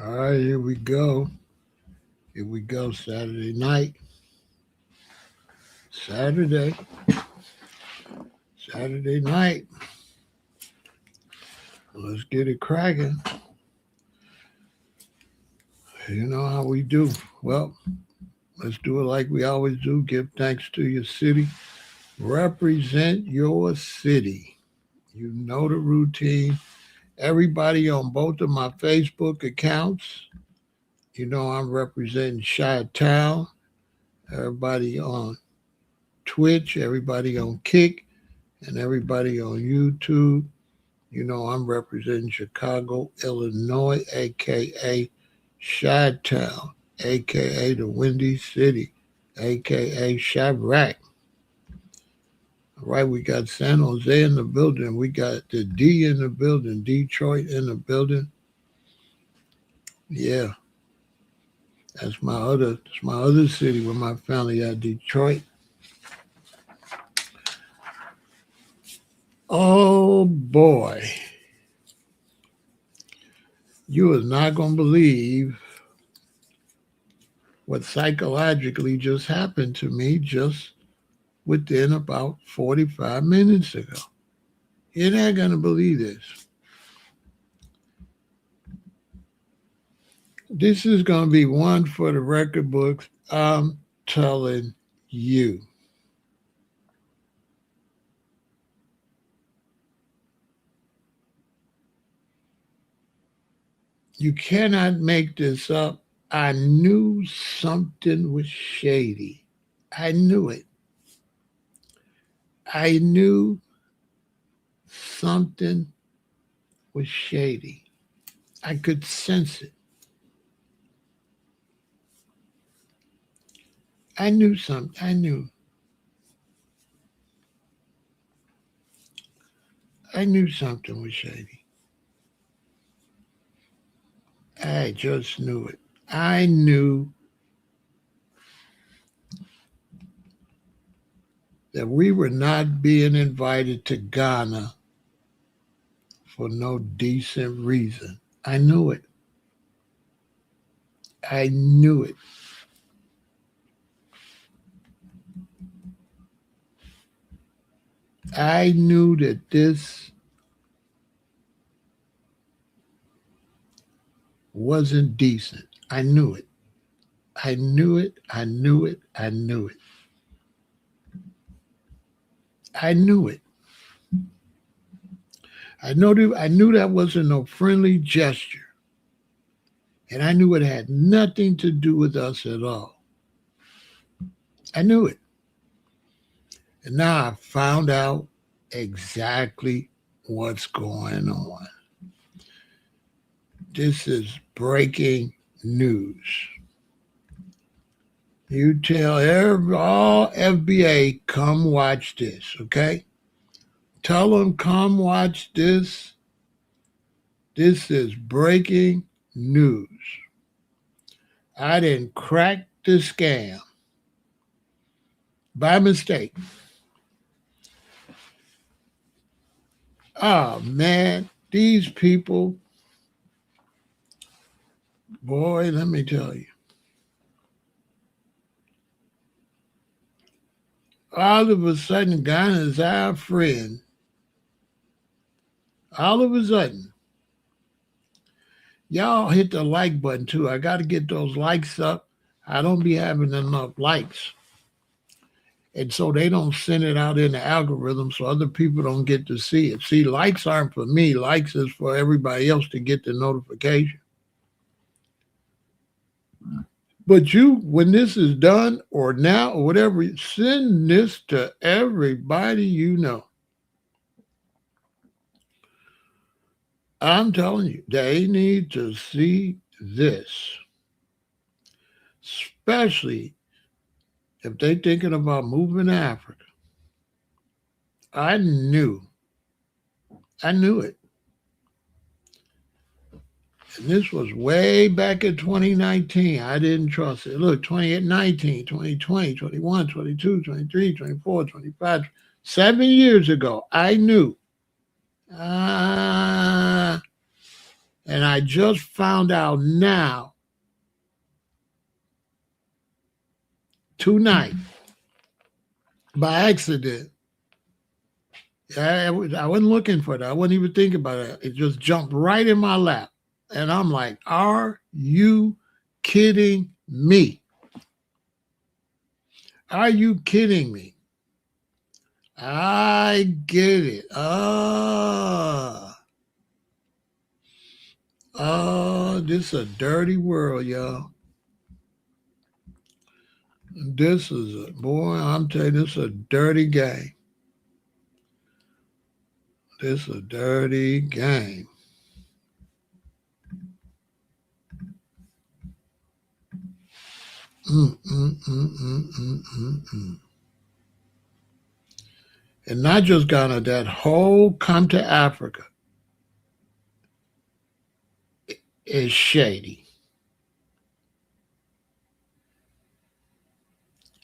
All right, here we go. Here we go. Saturday night. Saturday night. Let's get it cracking. You know how we do. Well, let's do it like we always do. Give thanks to your city. Represent your city. You know the routine. Everybody on both of my Facebook accounts, you know I'm representing Chi-Town. Everybody on Twitch, everybody on Kick, and everybody on YouTube. You know I'm representing Chicago, Illinois, aka Chi-Town, aka the Windy City, aka Chirac. All right, we got San Jose in the building. We got the D in the building, Detroit in the building. Yeah, that's my other city where my family at, Detroit. Oh boy. You is not gonna believe what psychologically just happened to me just within about 45 minutes ago. You're not gonna believe this. This is gonna be one for the record books. I'm telling you. You cannot make this up. I knew something was shady. I knew it. I knew something was shady. I could sense it. I knew something. I knew something was shady. I just knew it. I knew that we were not being invited to Ghana for no decent reason. I knew it. I knew it. I knew that this wasn't decent. I knew it. I knew it. I knew it. I knew it. I knew it. I knew that wasn't no friendly gesture. And I knew it had nothing to do with us at all. I knew it. And now I found out exactly what's going on. This is breaking news. You tell all FBA, come watch this, okay? Tell them, come watch this. This is breaking news. I didn't crack the scam by mistake. Oh, man, these people, boy, let me tell you. All of a sudden, Ghana is our friend. All of a sudden. Y'all hit the like button, too. I got to get those likes up. I don't be having enough likes. And so they don't send it out in the algorithm so other people don't get to see it. See, likes aren't for me. Likes is for everybody else to get the notification. But you, when this is done or now or whatever, send this to everybody you know. I'm telling you, they need to see this. Especially if they're thinking about moving to Africa. I knew it. And this was way back in 2019. I didn't trust it. Look, 2019, 2020, 21, 22, 23, 24, 25, 7 years ago, I knew. And I just found out now, tonight, by accident. I wasn't looking for that. I wasn't even thinking about it. It just jumped right in my lap. And I'm like, are you kidding me? Are you kidding me? I get it. This is a dirty world, y'all. This is boy, I'm telling you, this is a dirty game. This is a dirty game. And not just Ghana, that whole come to Africa is shady.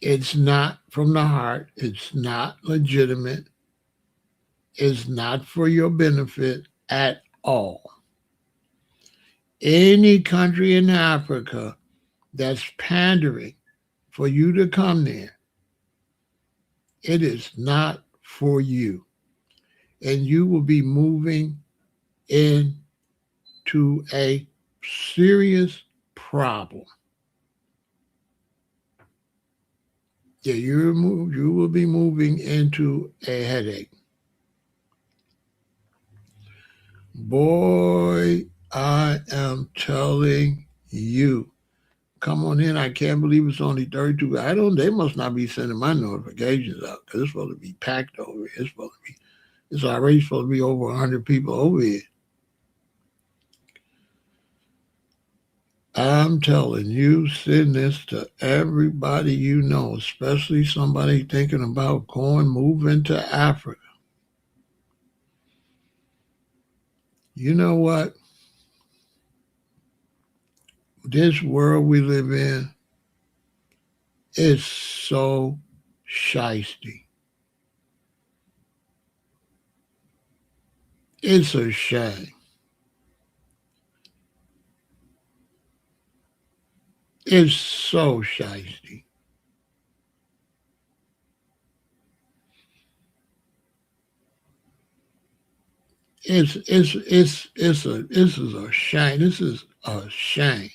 It's not from the heart. It's not legitimate. It's not for your benefit at all. Any country in Africa that's pandering for you to come there, it is not for you. And you will be moving into a serious problem. Yeah, you will be moving into a headache. Boy, I am telling you. Come on in. I can't believe it's only 32. They must not be sending my notifications out because it's supposed to be packed over here. It's already supposed to be over 100 people over here. I'm telling you, send this to everybody you know, especially somebody thinking about moving to Africa. You know what? This world we live in is so shiesty. It's a shame. It's so shiesty. This is a shame. This is a shame.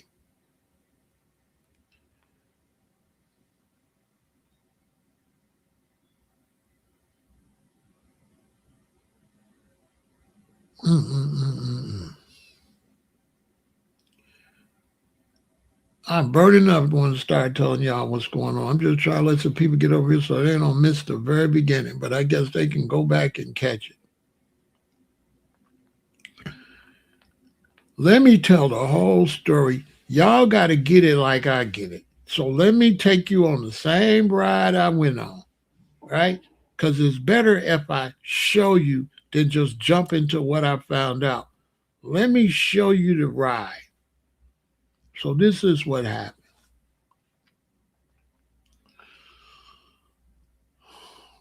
I'm burning up when to start telling y'all what's going on. I'm just trying to let some people get over here so they don't miss the very beginning, but I guess they can go back and catch it. Let me tell the whole story. Y'all got to get it like I get it. So let me take you on the same ride I went on, right? Because it's better if I show you than just jump into what I found out. Let me show you the ride. So this is what happened.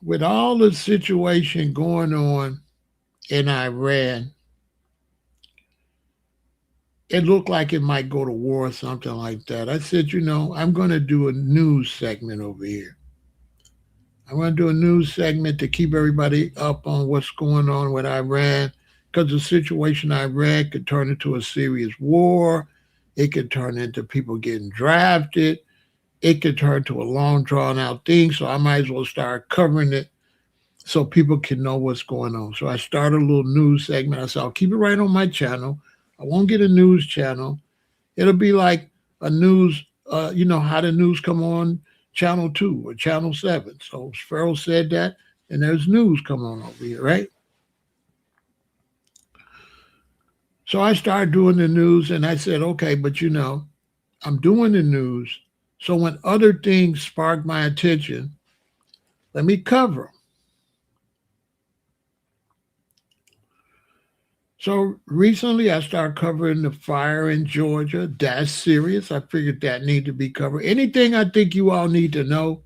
With all the situation going on in Iran, it looked like it might go to war or something like that. I said, I'm going to do a news segment over here. I'm going to do a news segment to keep everybody up on what's going on with Iran, because the situation in Iran could turn into a serious war. It could turn into people getting drafted. It could turn to a long, drawn-out thing. So I might as well start covering it so people can know what's going on. So I started a little news segment. I said, I'll keep it right on my channel. I won't get a news channel. It'll be like a news, how the news come on Channel 2 or Channel 7. So Pharaoh said that, and there's news come on over here, right? So I started doing the news, and I said, okay, but I'm doing the news. So when other things spark my attention, let me cover them. So recently I started covering the fire in Georgia. That's serious. I figured that needed to be covered. Anything I think you all need to know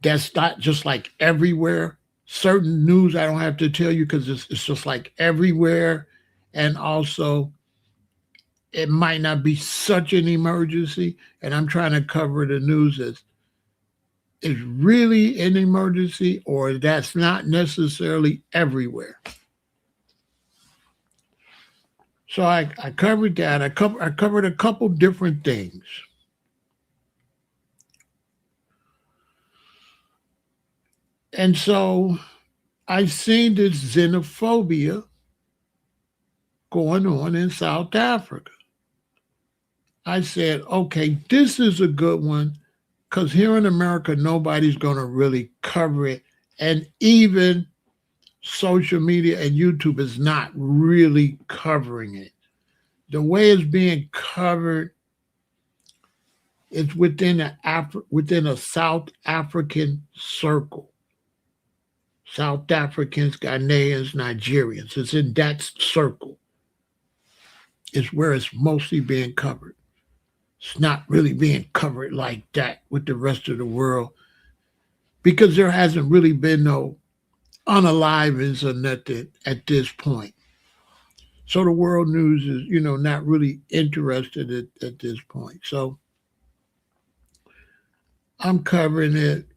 that's not just like everywhere. Certain news I don't have to tell you because it's just like everywhere. and also it might not be such an emergency. And I'm trying to cover the news as is really an emergency or that's not necessarily everywhere. So I covered that. I covered a couple different things. And so I've seen this xenophobia going on in South Africa. I said, okay, this is a good one because here in America, nobody's going to really cover it. And even social media and YouTube is not really covering it. The way it's being covered is within a South African circle. South Africans, Ghanaians, Nigerians. It's in that circle. It's where it's mostly being covered. It's not really being covered like that with the rest of the world because there hasn't really been no unalivings or nothing at this point. So the world news is, not really interested at this point. So I'm covering it.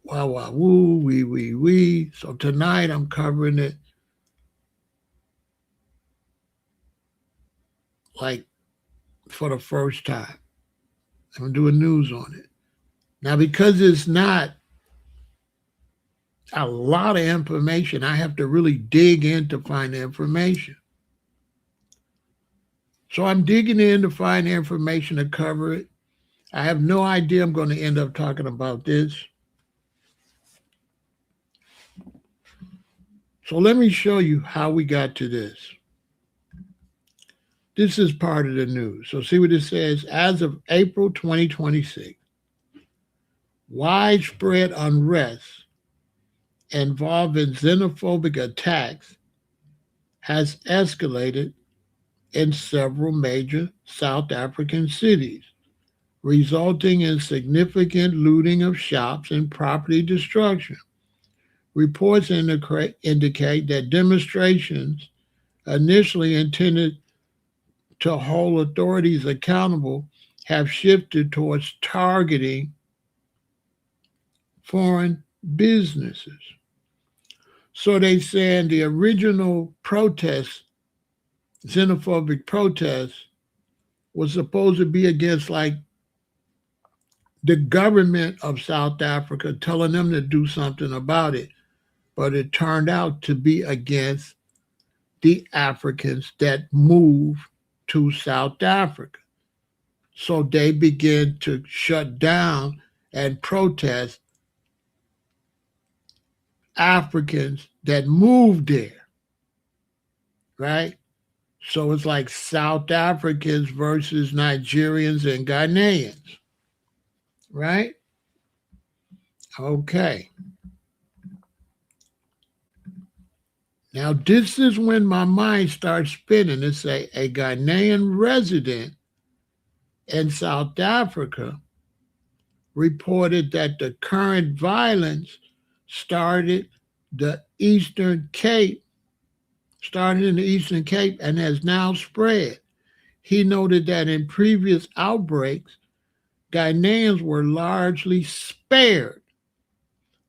Wow, wow, woo, wee. So tonight I'm covering it like for the first time. I'm doing news on it. Now, because it's not a lot of information, I have to really dig in to find the information. So I'm digging in to find the information to cover it. I have no idea I'm going to end up talking about this. So let me show you how we got to this. This is part of the news. So see what it says. As of April 2026, widespread unrest involving xenophobic attacks has escalated in several major South African cities, resulting in significant looting of shops and property destruction. Reports indicate that demonstrations initially intended to hold authorities accountable have shifted towards targeting foreign businesses. So they said the original protest, xenophobic protest, was supposed to be against like the government of South Africa telling them to do something about it. But it turned out to be against the Africans that moved to South Africa. So they began to shut down and protest Africans that moved there, right? So it's like South Africans versus Nigerians and Ghanaians, right? Okay. Now, this is when my mind starts spinning. It's a Ghanaian resident in South Africa reported that the current violence started in the Eastern Cape and has now spread. He noted that in previous outbreaks, Ghanaians were largely spared,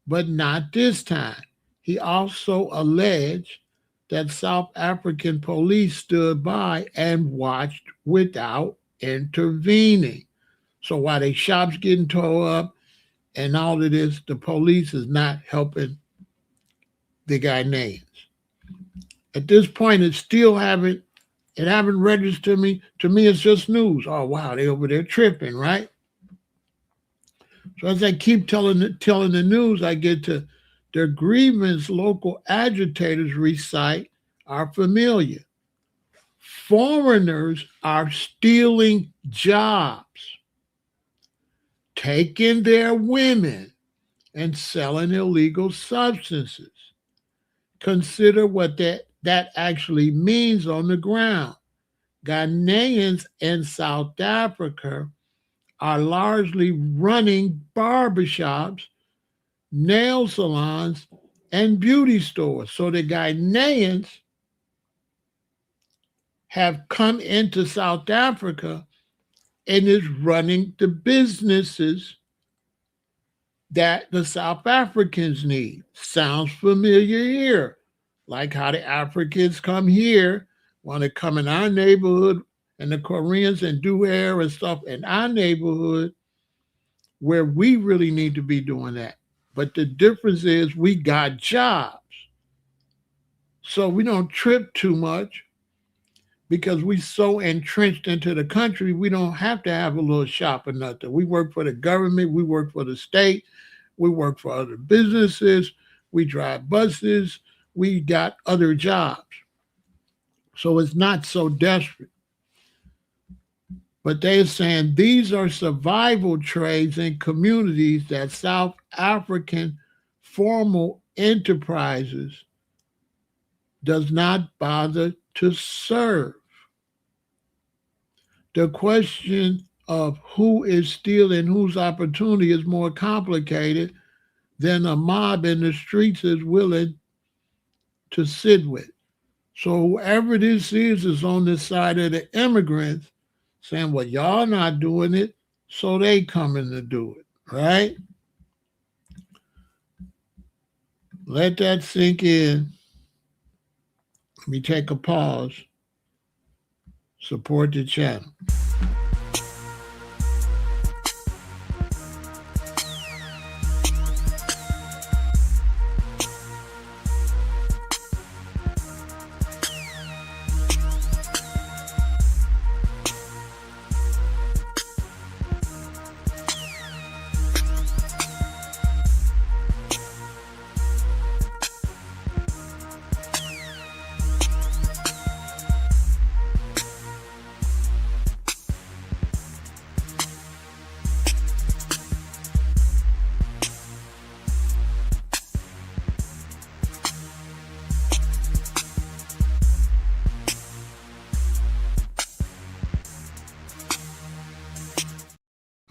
but not this time. He also alleged that South African police stood by and watched without intervening. So while the shops getting tore up and all of this, the police is not helping the Ghanaians. At this point, it haven't registered to me. To me, it's just news. Oh wow, they over there tripping, right? So as I keep telling the news, I get to the grievance local agitators recite are familiar. Foreigners are stealing jobs, taking their women, and selling illegal substances. Consider what that actually means on the ground. Ghanaians in South Africa are largely running barbershops, nail salons, and beauty stores. So the Ghanaians have come into South Africa and is running the businesses that the South Africans need. Sounds familiar here. Like how the Africans come here, want to come in our neighborhood, and the Koreans and do hair and stuff in our neighborhood, where we really need to be doing that. But the difference is we got jobs. So we don't trip too much because we so entrenched into the country, we don't have to have a little shop or nothing. We work for the government, we work for the state, we work for other businesses, we drive buses, we got other jobs. So it's not so desperate. But they're saying these are survival trades in communities that South African formal enterprises does not bother to serve. The question of who is stealing whose opportunity is more complicated than a mob in the streets is willing to sit with. So whoever this is on the side of the immigrants saying, well, y'all not doing it, so they coming to do it, right? Let that sink in. Let me take a pause. Support the channel.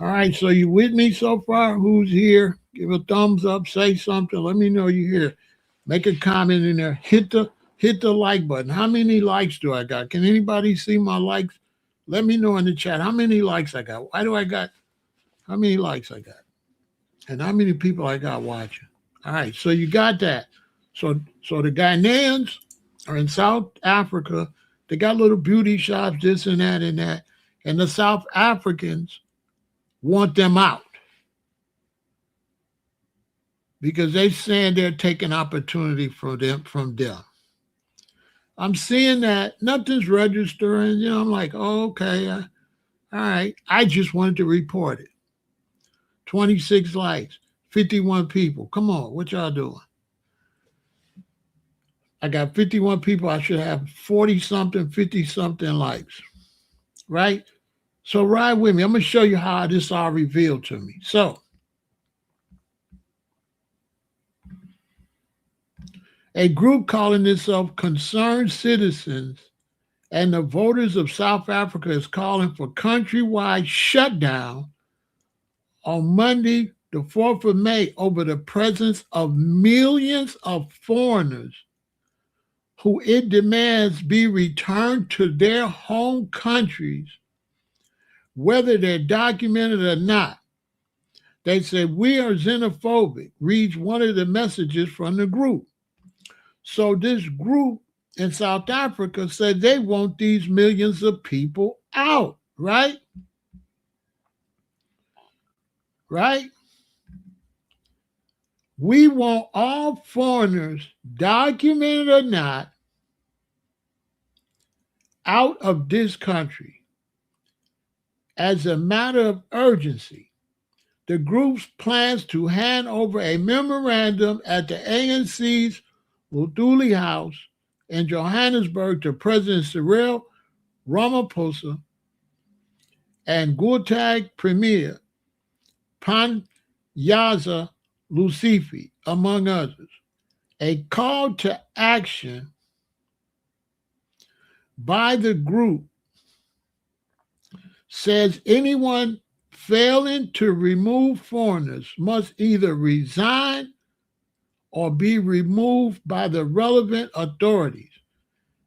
All right, so you with me so far? Who's here? Give a thumbs up, say something. Let me know you're here. Make a comment in there. Hit the like button. How many likes do I got? Can anybody see my likes? Let me know in the chat how many likes I got. How many likes I got? And how many people I got watching? All right, so you got that. So the Ghanaians are in South Africa. They got little beauty shops, this and that and that. And the South Africans want them out because they saying they're taking opportunity from them. I'm seeing that nothing's registering. I'm like, oh, okay, all right. I just wanted to report it. 26 likes, 51 people. Come on, what y'all doing? I got 51 people. I should have 40-something, 50-something likes, right? So ride with me. I'm going to show you how this all revealed to me. So a group calling itself Concerned Citizens and the voters of South Africa is calling for countrywide shutdown on Monday, the 4th of May, over the presence of millions of foreigners who it demands be returned to their home countries, whether they're documented or not. They said, we are xenophobic, reads one of the messages from the group. So this group in South Africa said they want these millions of people out, right? Right? We want all foreigners, documented or not, out of this country. As a matter of urgency, the group's plans to hand over a memorandum at the ANC's Luduli House in Johannesburg to President Cyril Ramaphosa and Gauteng Premier Panyaza Lucifi, among others. A call to action by the group says anyone failing to remove foreigners must either resign or be removed by the relevant authorities.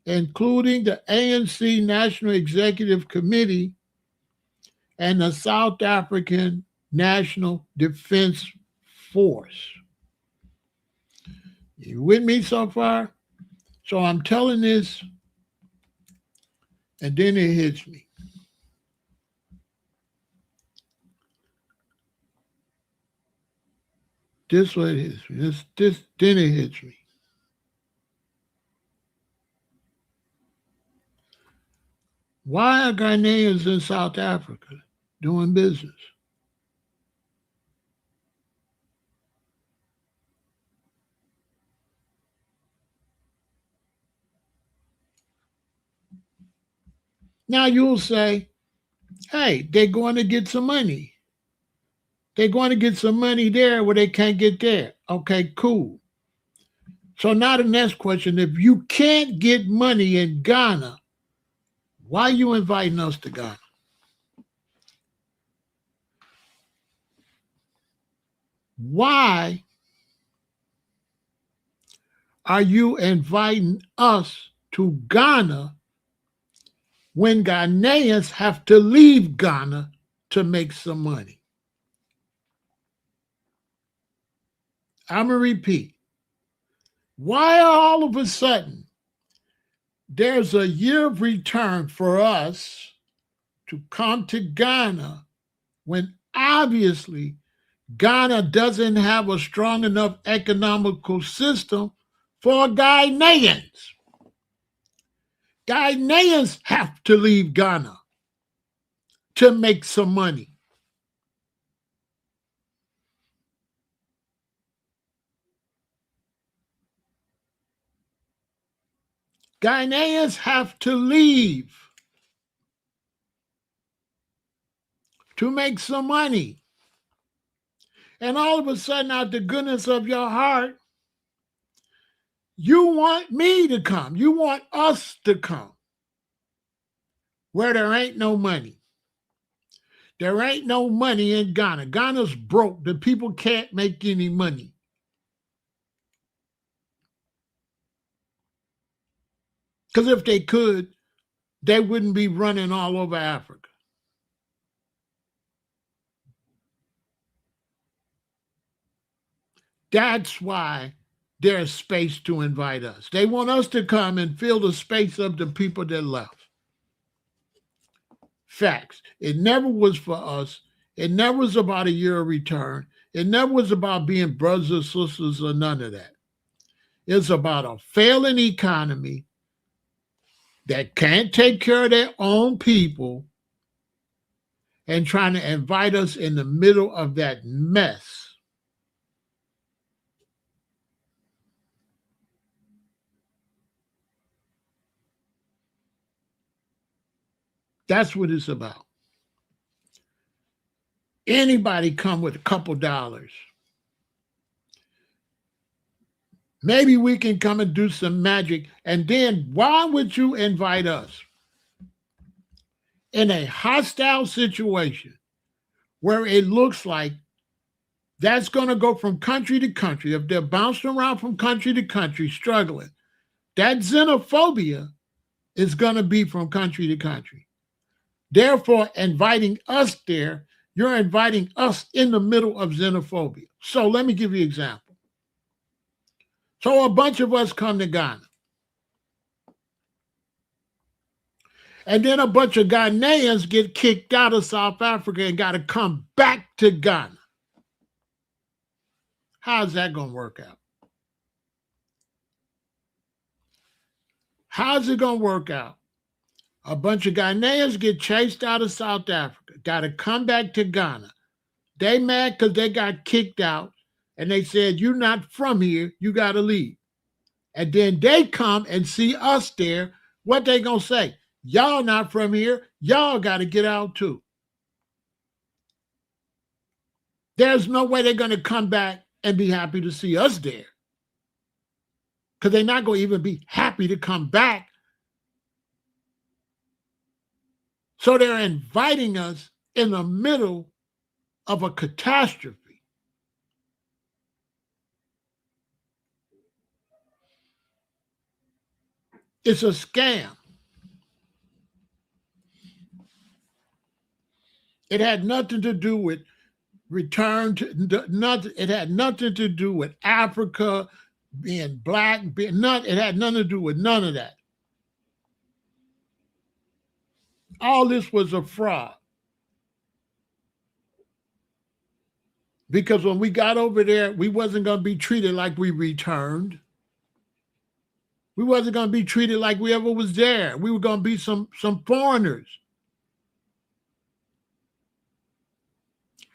including the ANC National Executive Committee and the South African National Defense Force. You with me so far? So I'm telling this, and then it hits me. This way it hits me. Then it hits me. Why are Ghanaians in South Africa doing business? Now you'll say, hey, they're going to get some money. They're going to get some money there where they can't get there. Okay, cool. So now the next question, if you can't get money in Ghana, why are you inviting us to Ghana? Why are you inviting us to Ghana when Ghanaians have to leave Ghana to make some money? I'm going to repeat. Why all of a sudden there's a year of return for us to come to Ghana when obviously Ghana doesn't have a strong enough economical system for Ghanaians? Ghanaians have to leave Ghana to make some money. Ghanaians have to leave to make some money. And all of a sudden, out the goodness of your heart, you want me to come. You want us to come where there ain't no money. There ain't no money in Ghana. Ghana's broke. The people can't make any money. Because if they could, they wouldn't be running all over Africa. That's why there's space to invite us. They want us to come and fill the space of the people that left. Facts. It never was for us. It never was about a year of return. It never was about being brothers or sisters or none of that. It's about a failing economy that can't take care of their own people and trying to invite us in the middle of that mess. That's what it's about. Anybody come with a couple dollars. Maybe we can come and do some magic. And then why would you invite us in a hostile situation where it looks like that's going to go from country to country? If they're bouncing around from country to country struggling, that xenophobia is going to be from country to country. Therefore, inviting us there, you're inviting us in the middle of xenophobia. So let me give you an example. So a bunch of us come to Ghana. And then a bunch of Ghanaians get kicked out of South Africa and got to come back to Ghana. How's that going to work out? How's it going to work out? A bunch of Ghanaians get chased out of South Africa, got to come back to Ghana. They mad because they got kicked out and they said, you're not from here, you got to leave. And then they come and see us there. What they going to say? Y'all not from here, y'all got to get out too. There's no way they're going to come back and be happy to see us there. Because they're not going to even be happy to come back. So they're inviting us in the middle of a catastrophe. It's a scam. It had nothing to do with return to nothing. It had nothing to do with Africa being black, being none. It had nothing to do with none of that. All this was a fraud. Because when we got over there, we wasn't going to be treated like we returned. We wasn't going to be treated like we ever was there. We were going to be some foreigners.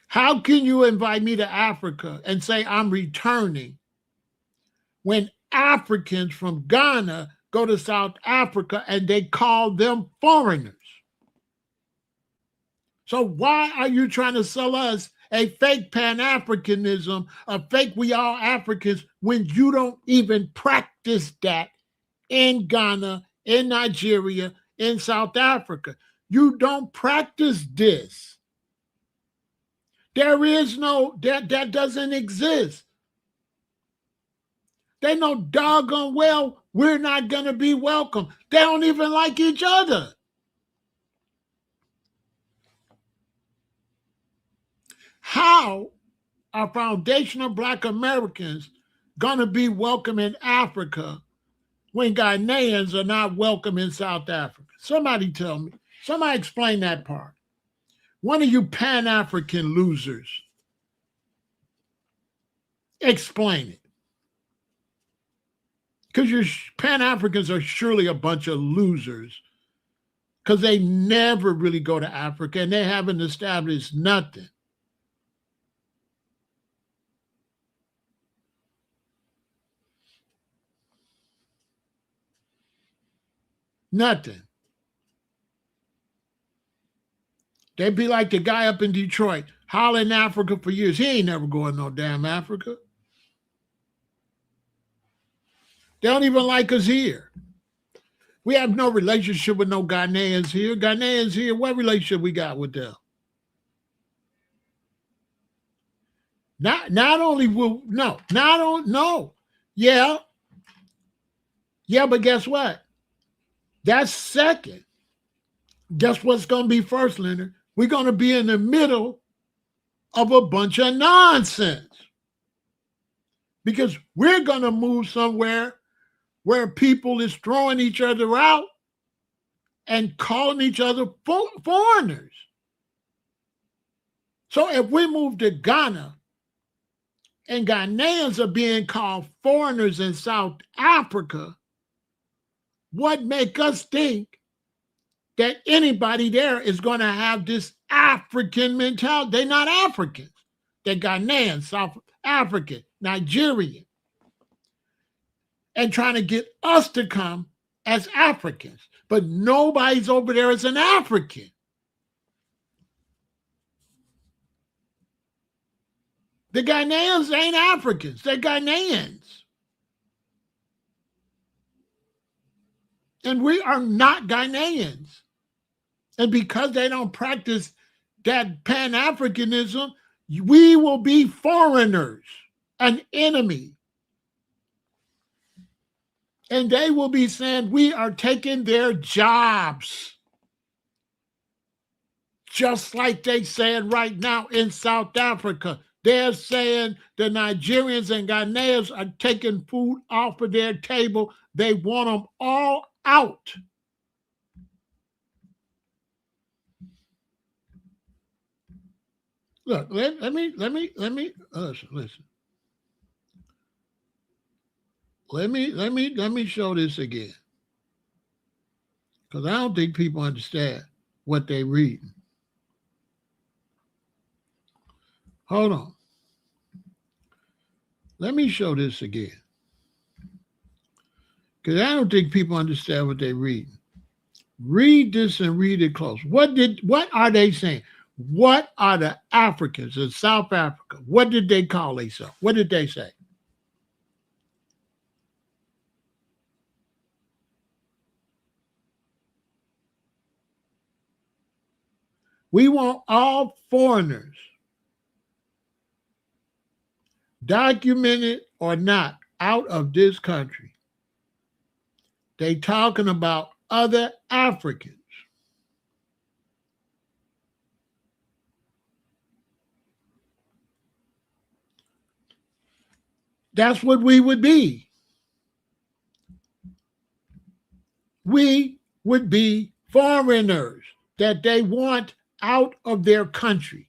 How can you invite me to Africa and say I'm returning when Africans from Ghana go to South Africa and they call them foreigners? So why are you trying to sell us a fake Pan-Africanism, a fake we all Africans, when you don't even practice that in Ghana, in Nigeria, in South Africa? You don't practice this. There is no, that doesn't exist. They know doggone well we're not going to be welcome. They don't even like each other. How are foundational Black Americans going to be welcome in Africa when Ghanaians are not welcome in South Africa? Somebody tell me. Somebody explain that part. One of you Pan-African losers, explain it. Because your Pan-Africans are surely a bunch of losers because they never really go to Africa and they haven't established nothing. Nothing. They'd be like the guy up in Detroit, hollering Africa for years. He ain't never going no damn Africa. They don't even like us here. We have no relationship with no Ghanaians here. Ghanaians here, what relationship we got with them? Not only will no. Yeah, but guess what? That's second. Guess what's going to be first, Leonard? We're going to be in the middle of a bunch of nonsense because we're going to move somewhere where people is throwing each other out and calling each other foreigners. So if we move to Ghana and Ghanaians are being called foreigners in South Africa, what make us think that anybody there is going to have this African mentality? They're not Africans. They're Ghanaians, South African, Nigerian, and trying to get us to come as Africans. But nobody's over there as an African. The Ghanaians ain't Africans. They're Ghanaians. And we are not Ghanaians. And because they don't practice that Pan-Africanism, we will be foreigners, an enemy. And they will be saying we are taking their jobs. Just like they saying right now in South Africa. They're saying the Nigerians and Ghanaians are taking food off of their table. They want them all out. Look, let me listen. Let me show this again. Because I don't think people understand what they reading. Hold on. Let me show this again. Because I don't think people understand what they're reading. Read this and read it close. What are they saying? What are the Africans in South Africa? What did they call themselves? What did they say? We want all foreigners, documented or not, out of this country. They talking about other Africans. That's what we would be. We would be foreigners that they want out of their country.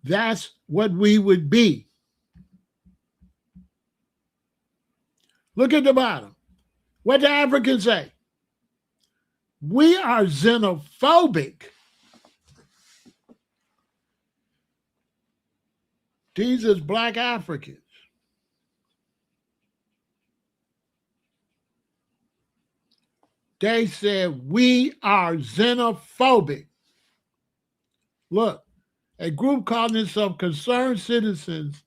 That's what we would be. Look at the bottom. What the Africans say? We are xenophobic. These is black Africans. They said we are xenophobic. Look, a group calling itself Concerned Citizens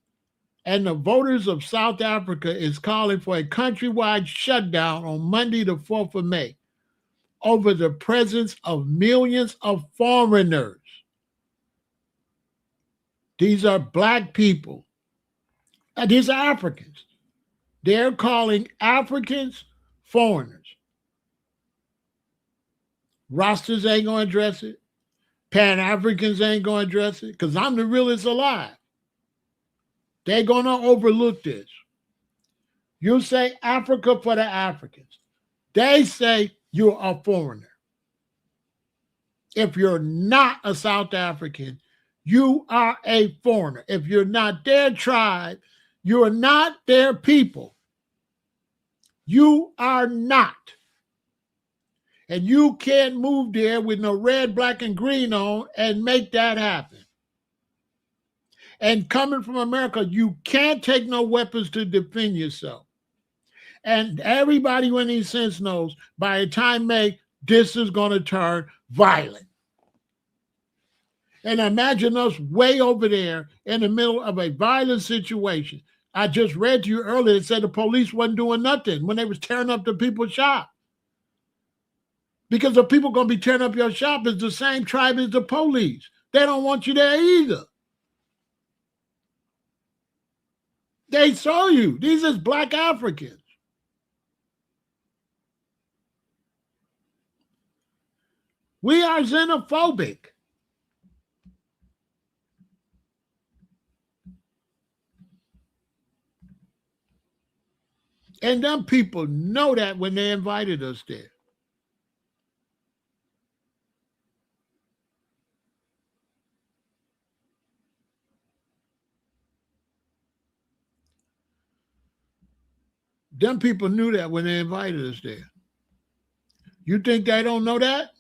and the voters of South Africa is calling for a countrywide shutdown on Monday, the 4th of May, over the presence of millions of foreigners. These are black people. These are Africans. They're calling Africans foreigners. Rastas ain't going to address it. Pan-Africans ain't going to address it because I'm the realest alive. They're going to overlook this. You say Africa for the Africans. They say you're a foreigner. If you're not a South African, you are a foreigner. If you're not their tribe, you are not their people. You are not. And you can't move there with no red, black, and green on and make that happen. And coming from America, you can't take no weapons to defend yourself. And everybody with any sense knows by the time May, this is going to turn violent. And imagine us way over there in the middle of a violent situation. I just read to you earlier, it said the police wasn't doing nothing when they was tearing up the people's shop. Because the people going to be tearing up your shop is the same tribe as the police. They don't want you there either. They saw you. These is black Africans. We are xenophobic. And them people know that when they invited us there. Them people knew that when they invited us there. You think they don't know that?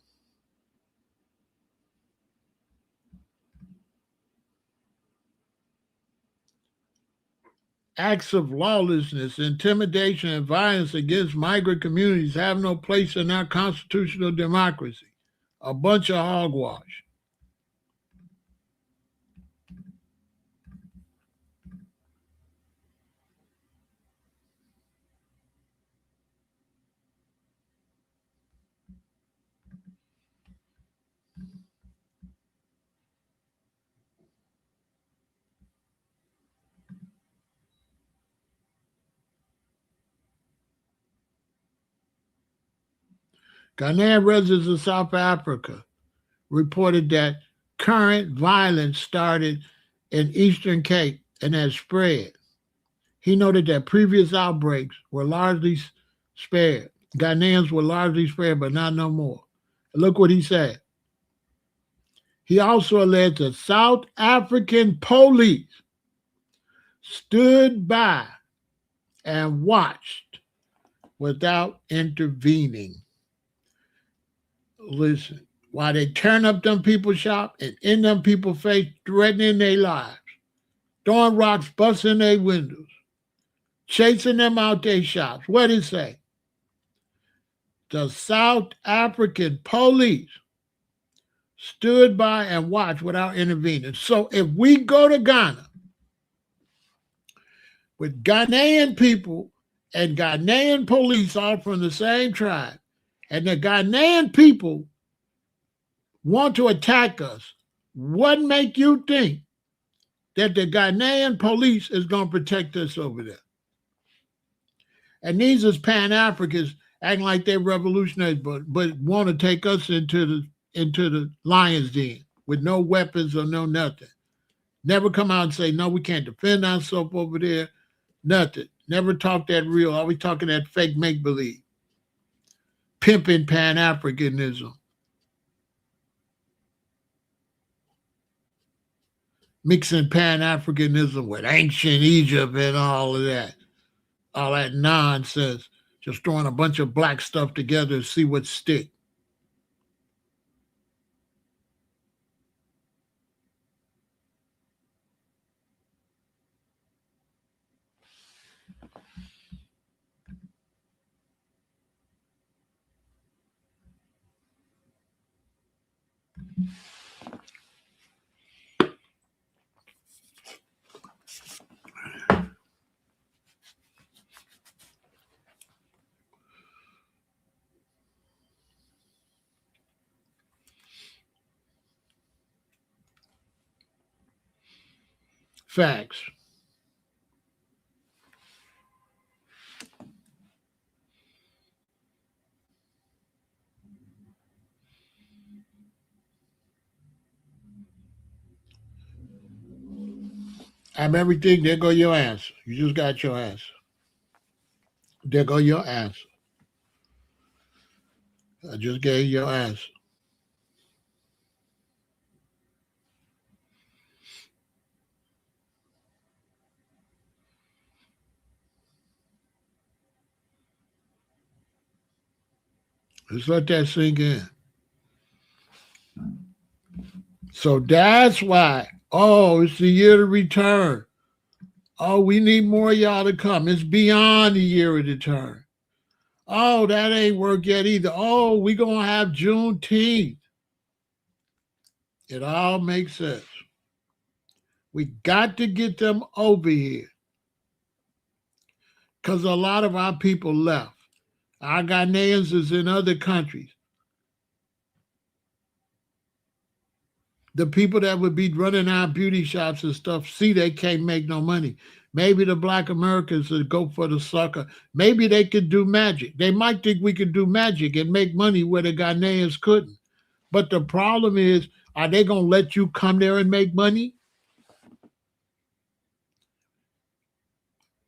Acts of lawlessness, intimidation, and violence against migrant communities have no place in our constitutional democracy. A bunch of hogwash. Ghanaian residents of South Africa reported that current violence started in Eastern Cape and has spread. He noted that previous outbreaks were largely spared. Ghanaians were largely spared, but not no more. Look what he said. He also alleged that South African police stood by and watched without intervening. Listen, while they turn up them people's shop and in them people's face, threatening their lives, throwing rocks, busting their windows, chasing them out their shops. What did it say? The South African police stood by and watched without intervening. So if we go to Ghana with Ghanaian people and Ghanaian police all from the same tribe, and the Ghanaian people want to attack us, what make you think that the Ghanaian police is going to protect us over there? And these is Pan-Africans acting like they're revolutionaries, but want to take us into the lion's den with no weapons or no nothing. Never come out and say, no, we can't defend ourselves over there. Nothing. Never talk that real. Always talking that fake make-believe. Pimping Pan-Africanism. Mixing Pan-Africanism with ancient Egypt and all of that. All that nonsense. Just throwing a bunch of black stuff together to see what stick. Facts. I'm everything. There go your answer. You just got your answer. There go your answer. I just gave your answer. Just let that sink in. So that's why. Oh, it's the year to return. Oh, we need more of y'all to come. It's beyond the year of return. Oh, that ain't work yet either. Oh, we gonna have Juneteenth. It all makes sense. We got to get them over here. Because a lot of our people left. Our Ghanaians is in other countries. The people that would be running our beauty shops and stuff see they can't make no money. Maybe the Black Americans would go for the sucker. Maybe they could do magic. They might think we could do magic and make money where the Ghanaians couldn't. But the problem is, are they going to let you come there and make money?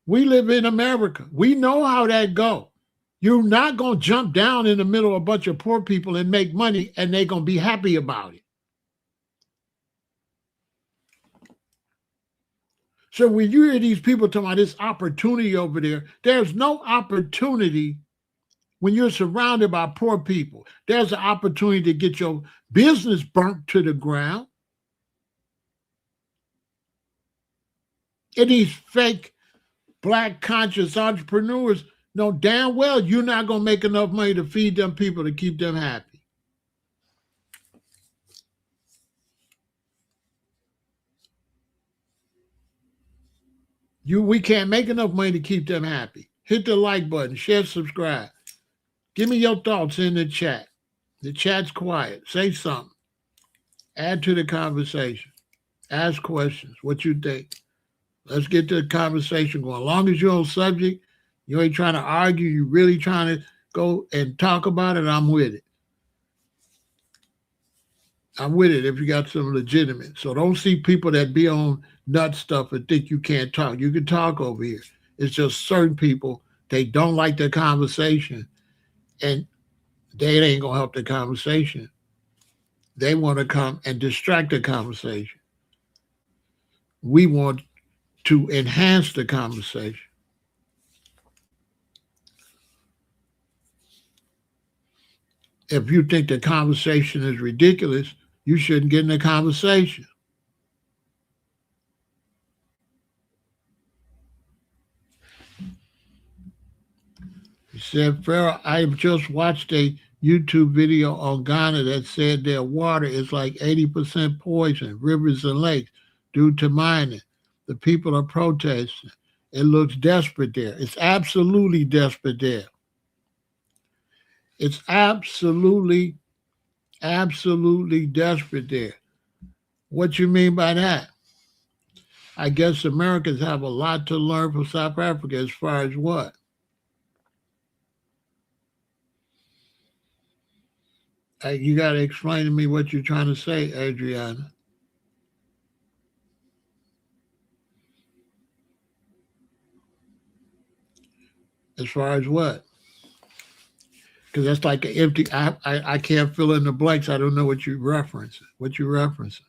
We live in America. We know how that go. You're not going to jump down in the middle of a bunch of poor people and make money and they're going to be happy about it. So when you hear these people talking about this opportunity over there, there's no opportunity when you're surrounded by poor people. There's an opportunity to get your business burnt to the ground. And these fake Black conscious entrepreneurs know damn well you're not going to make enough money to feed them people to keep them happy. We can't make enough money to keep them happy. Hit the like button, share, subscribe. Give me your thoughts in the chat. The chat's quiet. Say something. Add to the conversation. Ask questions. What you think? Let's get the conversation going. As long as you're on subject, you ain't trying to argue, you're really trying to go and talk about it, I'm with it. I'm with it if you got some legitimate. So don't see people that be on nut stuff and think you can't talk. You can talk over here. It's just certain people, they don't like the conversation and they ain't going to help the conversation. They want to come and distract the conversation. We want to enhance the conversation. If you think the conversation is ridiculous, you shouldn't get in the conversation. He said, Pharaoh, I just watched a YouTube video on Ghana that said their water is like 80% poison, rivers and lakes, due to mining. The people are protesting. It looks desperate there. It's absolutely desperate there. It's absolutely desperate there. What you mean by that? I guess Americans have a lot to learn from South Africa as far as what? You got to explain to me what you're trying to say, Adriana. As far as what? Because that's like an empty. I can't fill in the blanks. I don't know what you referencing. What you referencing?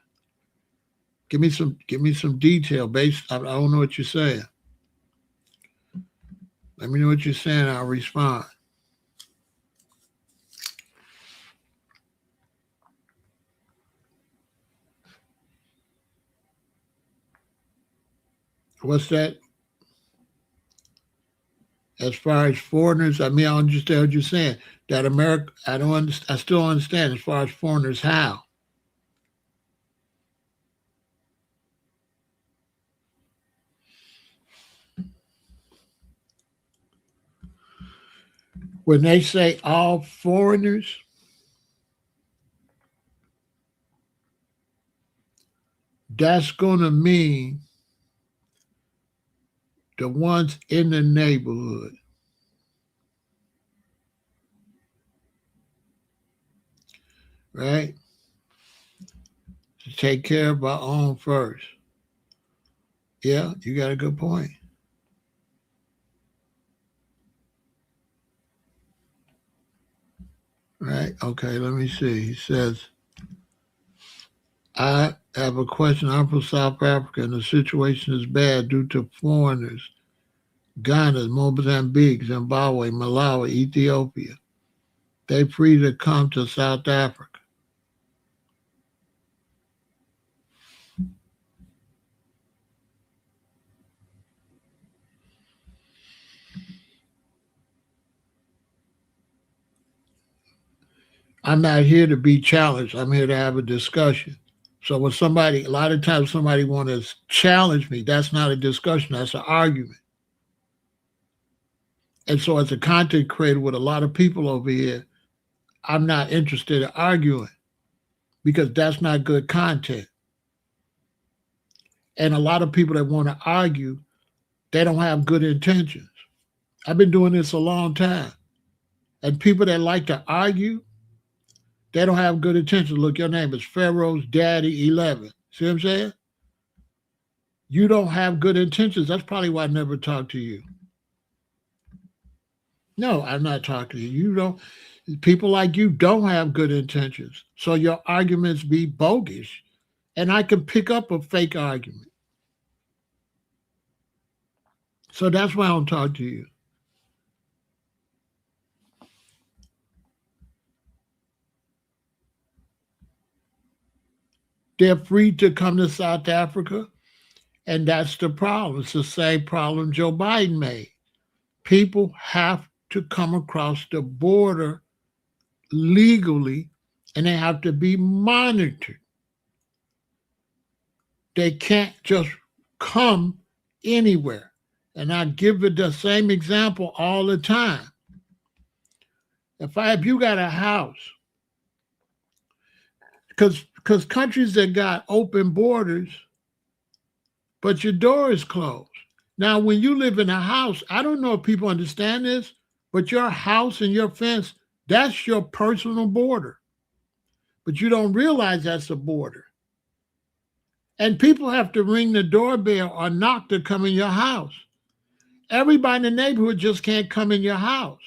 Give me some detail. I don't know what you're saying. Let me know what you're saying. I'll respond. What's that? As far as foreigners, I mean, I understand what you're saying. That America, I don't understand. I still understand. As far as foreigners, how? When they say all foreigners, that's going to mean the ones in the neighborhood. Right? To take care of our own first. Yeah, you got a good point. Right? Okay, let me see. He says, I have a question. I'm from South Africa and the situation is bad due to foreigners. Ghana, Mozambique, Zimbabwe, Malawi, Ethiopia. They free to come to South Africa. I'm not here to be challenged. I'm here to have a discussion. So when a lot of times somebody want to challenge me, that's not a discussion, that's an argument. And so as a content creator with a lot of people over here, I'm not interested in arguing because that's not good content. And a lot of people that want to argue, they don't have good intentions. I've been doing this a long time. And people that like to argue, they don't have good intentions. Look, your name is Pharaoh's Daddy 11. See what I'm saying? You don't have good intentions. That's probably why I never talk to you. No, I'm not talking to you. You don't. People like you don't have good intentions. So your arguments be bogus. And I can pick up a fake argument. So that's why I don't talk to you. They're free to come to South Africa. And that's the problem. It's the same problem Joe Biden made. People have to come across the border legally and they have to be monitored. They can't just come anywhere. And I give it the same example all the time. If you got a house, because countries that got open borders, but your door is closed. Now, when you live in a house, I don't know if people understand this, but your house and your fence, that's your personal border. But you don't realize that's a border. And people have to ring the doorbell or knock to come in your house. Everybody in the neighborhood just can't come in your house.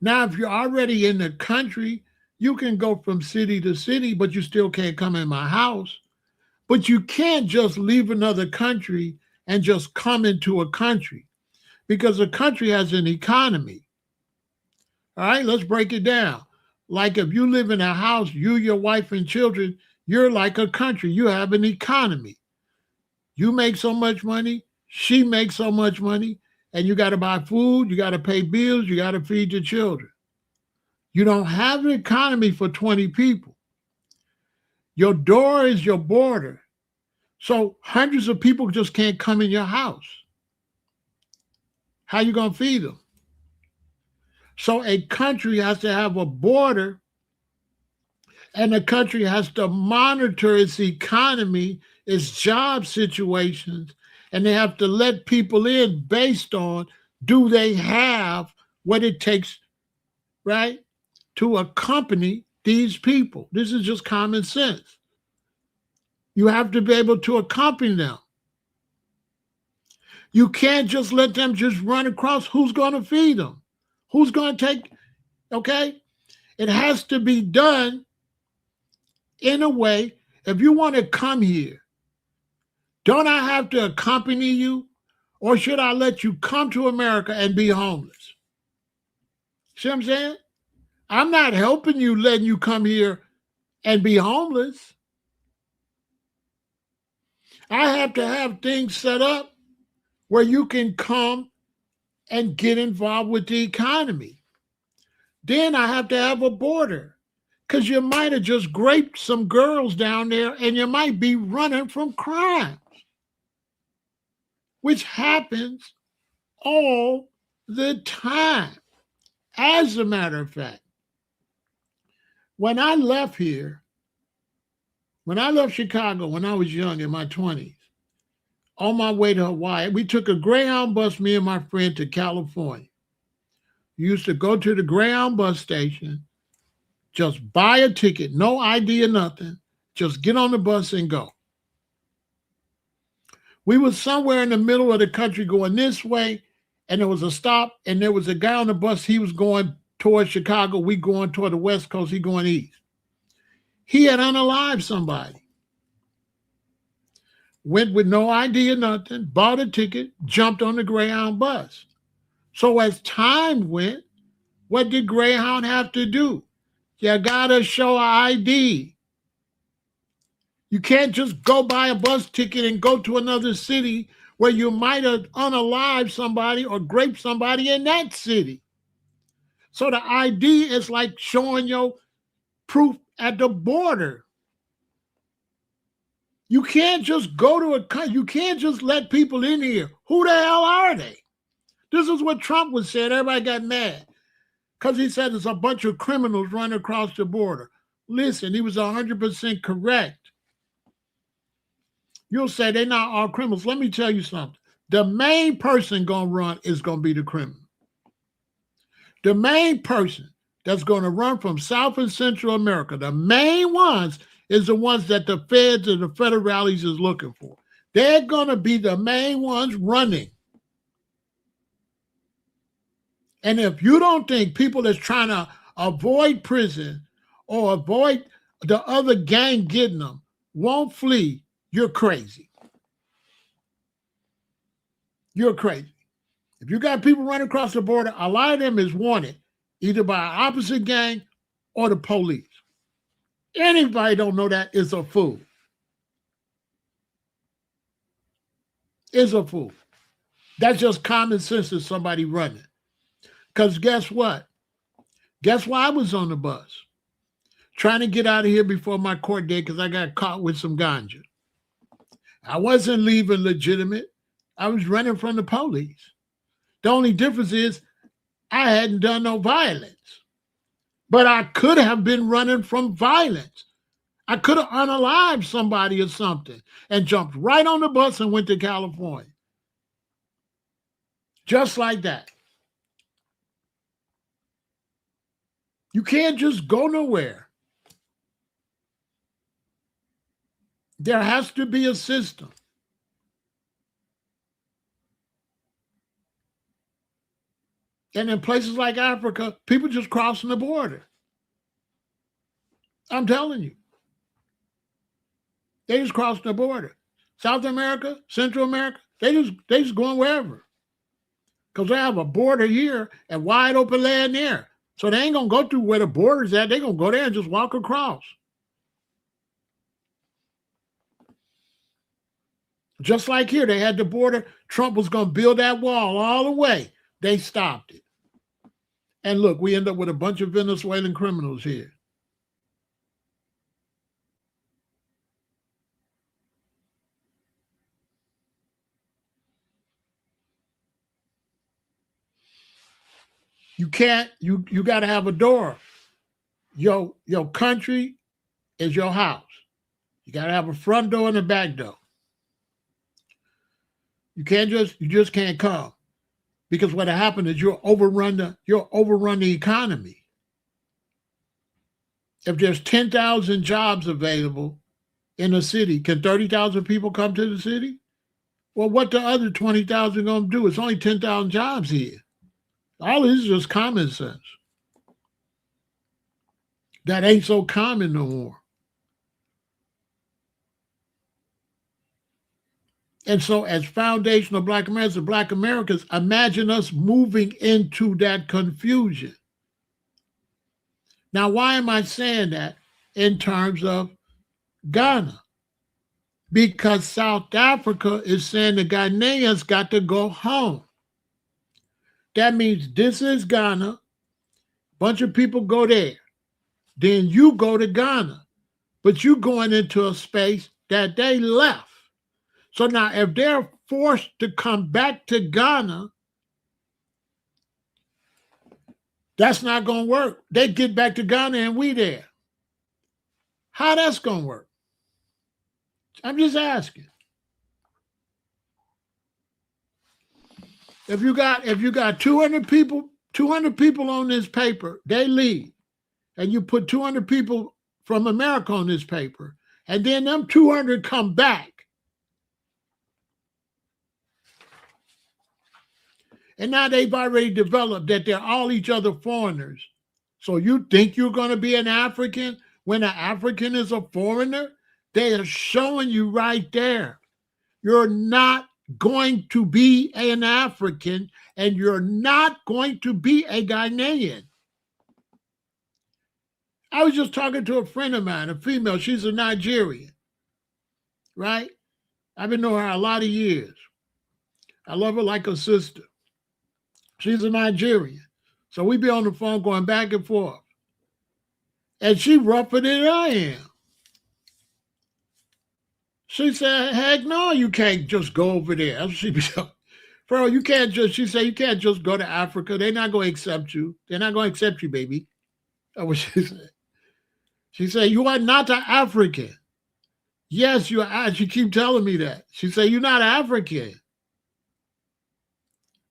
Now, if you're already in the country, you can go from city to city, but you still can't come in my house. But you can't just leave another country and just come into a country because a country has an economy. All right, let's break it down. Like if you live in a house, you, your wife, and children, you're like a country. You have an economy. You make so much money, she makes so much money, and you got to buy food, you got to pay bills, you got to feed your children. You don't have an economy for 20 people. Your door is your border. So hundreds of people just can't come in your house. How you going to feed them? So a country has to have a border, and the country has to monitor its economy, its job situations, and they have to let people in based on do they have what it takes, right, to accompany these people. This is just common sense. You have to be able to accompany them. You can't just let them just run across. Who's going to feed them? Who's going to take, okay? It has to be done in a way. If you want to come here, don't I have to accompany you? Or should I let you come to America and be homeless? See what I'm saying? I'm not helping you, letting you come here and be homeless. I have to have things set up where you can come and get involved with the economy. Then I have to have a border, because you might have just raped some girls down there and you might be running from crime, which happens all the time. As a matter of fact, when I left here, when I left Chicago when I was young in my 20s, on my way to Hawaii, we took a Greyhound bus, me and my friend, to California. We used to go to the Greyhound bus station, just buy a ticket, no ID or nothing, just get on the bus and go. We were somewhere in the middle of the country going this way, and there was a stop, and there was a guy on the bus. He was going towards Chicago. We going toward the West Coast. He going east. He had unalived somebody. Went with no ID or nothing, bought a ticket, jumped on the Greyhound bus. So as time went, what did Greyhound have to do? You got to show an ID. You can't just go buy a bus ticket and go to another city where you might have unalived somebody or raped somebody in that city. So the ID is like showing your proof at the border. You can't just go to a country. You can't just let people in here. Who the hell are they? This is what Trump was saying. Everybody got mad because he said there's a bunch of criminals running across the border. Listen, he was 100% correct. You'll say they're not all criminals. Let me tell you something. The main person going to run is going to be the criminal. The main person that's going to run from South and Central America, the main ones is the ones that the feds and the federales is looking for. They're going to be the main ones running. And if you don't think people that's trying to avoid prison or avoid the other gang getting them won't flee, you're crazy. You're crazy. If you got people running across the border, a lot of them is wanted either by an opposite gang or the police. Anybody don't know that is a fool. Is a fool. That's just common sense of somebody running. Because guess what? Guess why I was on the bus? Trying to get out of here before my court date because I got caught with some ganja. I wasn't leaving legitimate. I was running from the police. The only difference is I hadn't done no violence. But I could have been running from violence. I could have unalived somebody or something and jumped right on the bus and went to California. Just like that. You can't just go nowhere. There has to be a system. And in places like Africa, people just crossing the border. I'm telling you. They just crossing the border. South America, Central America, they just going wherever. Because they have a border here and wide open land there. So they ain't going to go through where the border's at. They're going to go there and just walk across. Just like here, they had the border. Trump was going to build that wall all the way. They stopped it. And look, we end up with a bunch of Venezuelan criminals here. You can't, you got to have a door. Your country is your house. You got to have a front door and a back door. You just can't come. Because what happened is you'll overrun the economy. If there's 10,000 jobs available in a city, can 30,000 people come to the city? Well, what the other 20,000 going to do? It's only 10,000 jobs here. All this is just common sense. That ain't so common no more. And so as foundational Black Americans, imagine us moving into that confusion. Now, why am I saying that in terms of Ghana? Because South Africa is saying the Ghanaians got to go home. That means this is Ghana. A bunch of people go there. Then you go to Ghana. But you going into a space that they left. So now if they're forced to come back to Ghana, that's not going to work. They get back to Ghana and we there. How that's going to work? I'm just asking. If you got 200 people on this paper, they leave, and you put 200 people from America on this paper, and then them 200 come back. And now they've already developed that they're all each other foreigners. So you think you're going to be an African when an African is a foreigner? They are showing you right there. You're not going to be an African, and you're not going to be a Ghanaian. I was just talking to a friend of mine, a female. She's a Nigerian, right? I've been knowing her a lot of years. I love her like a sister. She's a Nigerian. So we be on the phone going back and forth. And she rougher than I am. She said, heck no, you can't just go over there. She be like, bro, you can't just, she said, you can't just go to Africa. They're not going to accept you. They're not going to accept you, baby. That's what she said. She said, you are not an African. Yes, you are. She keep telling me that. She said, you're not African.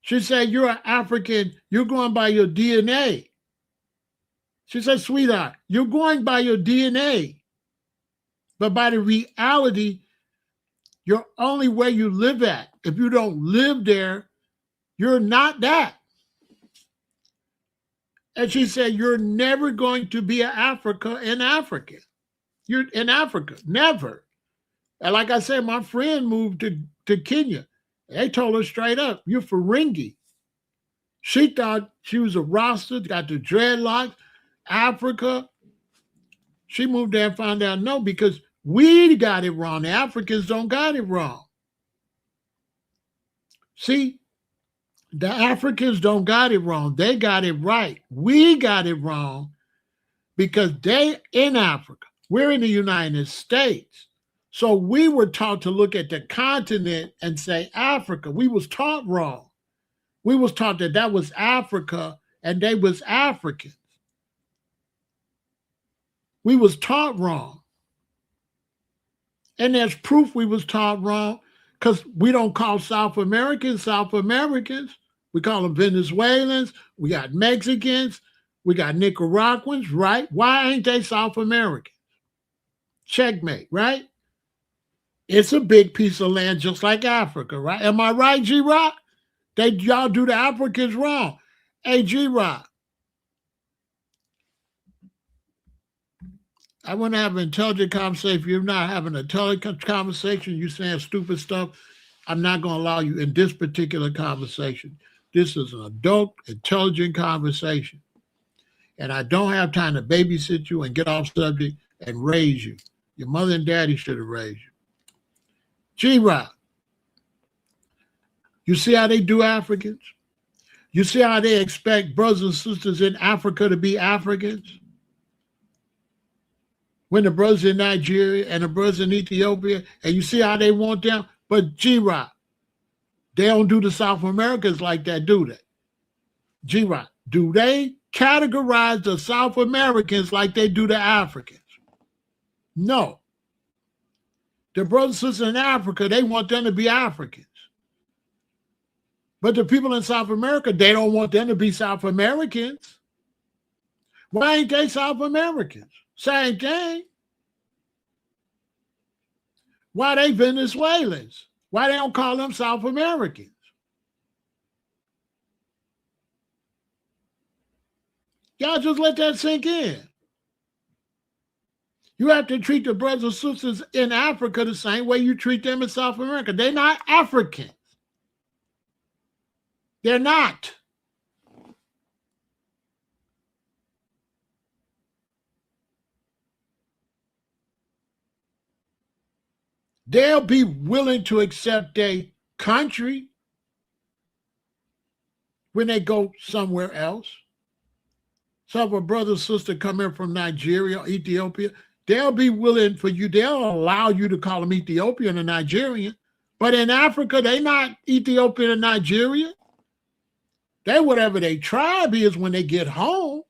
She said, you're an African. You're going by your DNA. She said, sweetheart, you're going by your DNA. But by the reality, you're only where you live at. If you don't live there, you're not that. And she said, you're never going to be an African. You're in Africa, never. And like I said, my friend moved to Kenya. They told her straight up, you're Ferengi. She thought she was a Rasta, got the dreadlocks, Africa. She moved there and found out no, because we got it wrong. The Africans don't got it wrong. See, the Africans don't got it wrong. They got it right. We got it wrong because they in Africa. We're in the United States. So we were taught to look at the continent and say Africa. We was taught wrong. We was taught that was Africa and they was Africans. We was taught wrong. And there's proof we was taught wrong because we don't call South Americans. We call them Venezuelans. We got Mexicans. We got Nicaraguans, right? Why ain't they South Americans? Checkmate, right? It's a big piece of land just like Africa, right? Am I right, G-Rock? Y'all do the Africans wrong. Hey, G-Rock, I want to have an intelligent conversation. If you're not having an intelligent conversation, you're saying stupid stuff, I'm not going to allow you in this particular conversation. This is an adult, intelligent conversation. And I don't have time to babysit you and get off subject and raise you. Your mother and daddy should have raised you. G-Rock, you see how they do Africans? You see how they expect brothers and sisters in Africa to be Africans? When the brothers in Nigeria and the brothers in Ethiopia, and you see how they want them? But G-Rock, they don't do the South Americans like that, do they? G-Rock, do they categorize the South Americans like they do the Africans? No. The brothers and sisters in Africa, they want them to be Africans. But the people in South America, they don't want them to be South Americans. Why ain't they South Americans? Same thing. Why they Venezuelans? Why they don't call them South Americans? Y'all just let that sink in. You have to treat the brothers and sisters in Africa the same way you treat them in South America. They're not Africans. They're not. They'll be willing to accept a country when they go somewhere else. So if a brother or sister come in from Nigeria or Ethiopia, they'll be willing for you. They'll allow you to call them Ethiopian or Nigerian. But in Africa, they're not Ethiopian or Nigerian. They whatever their tribe is when they get home.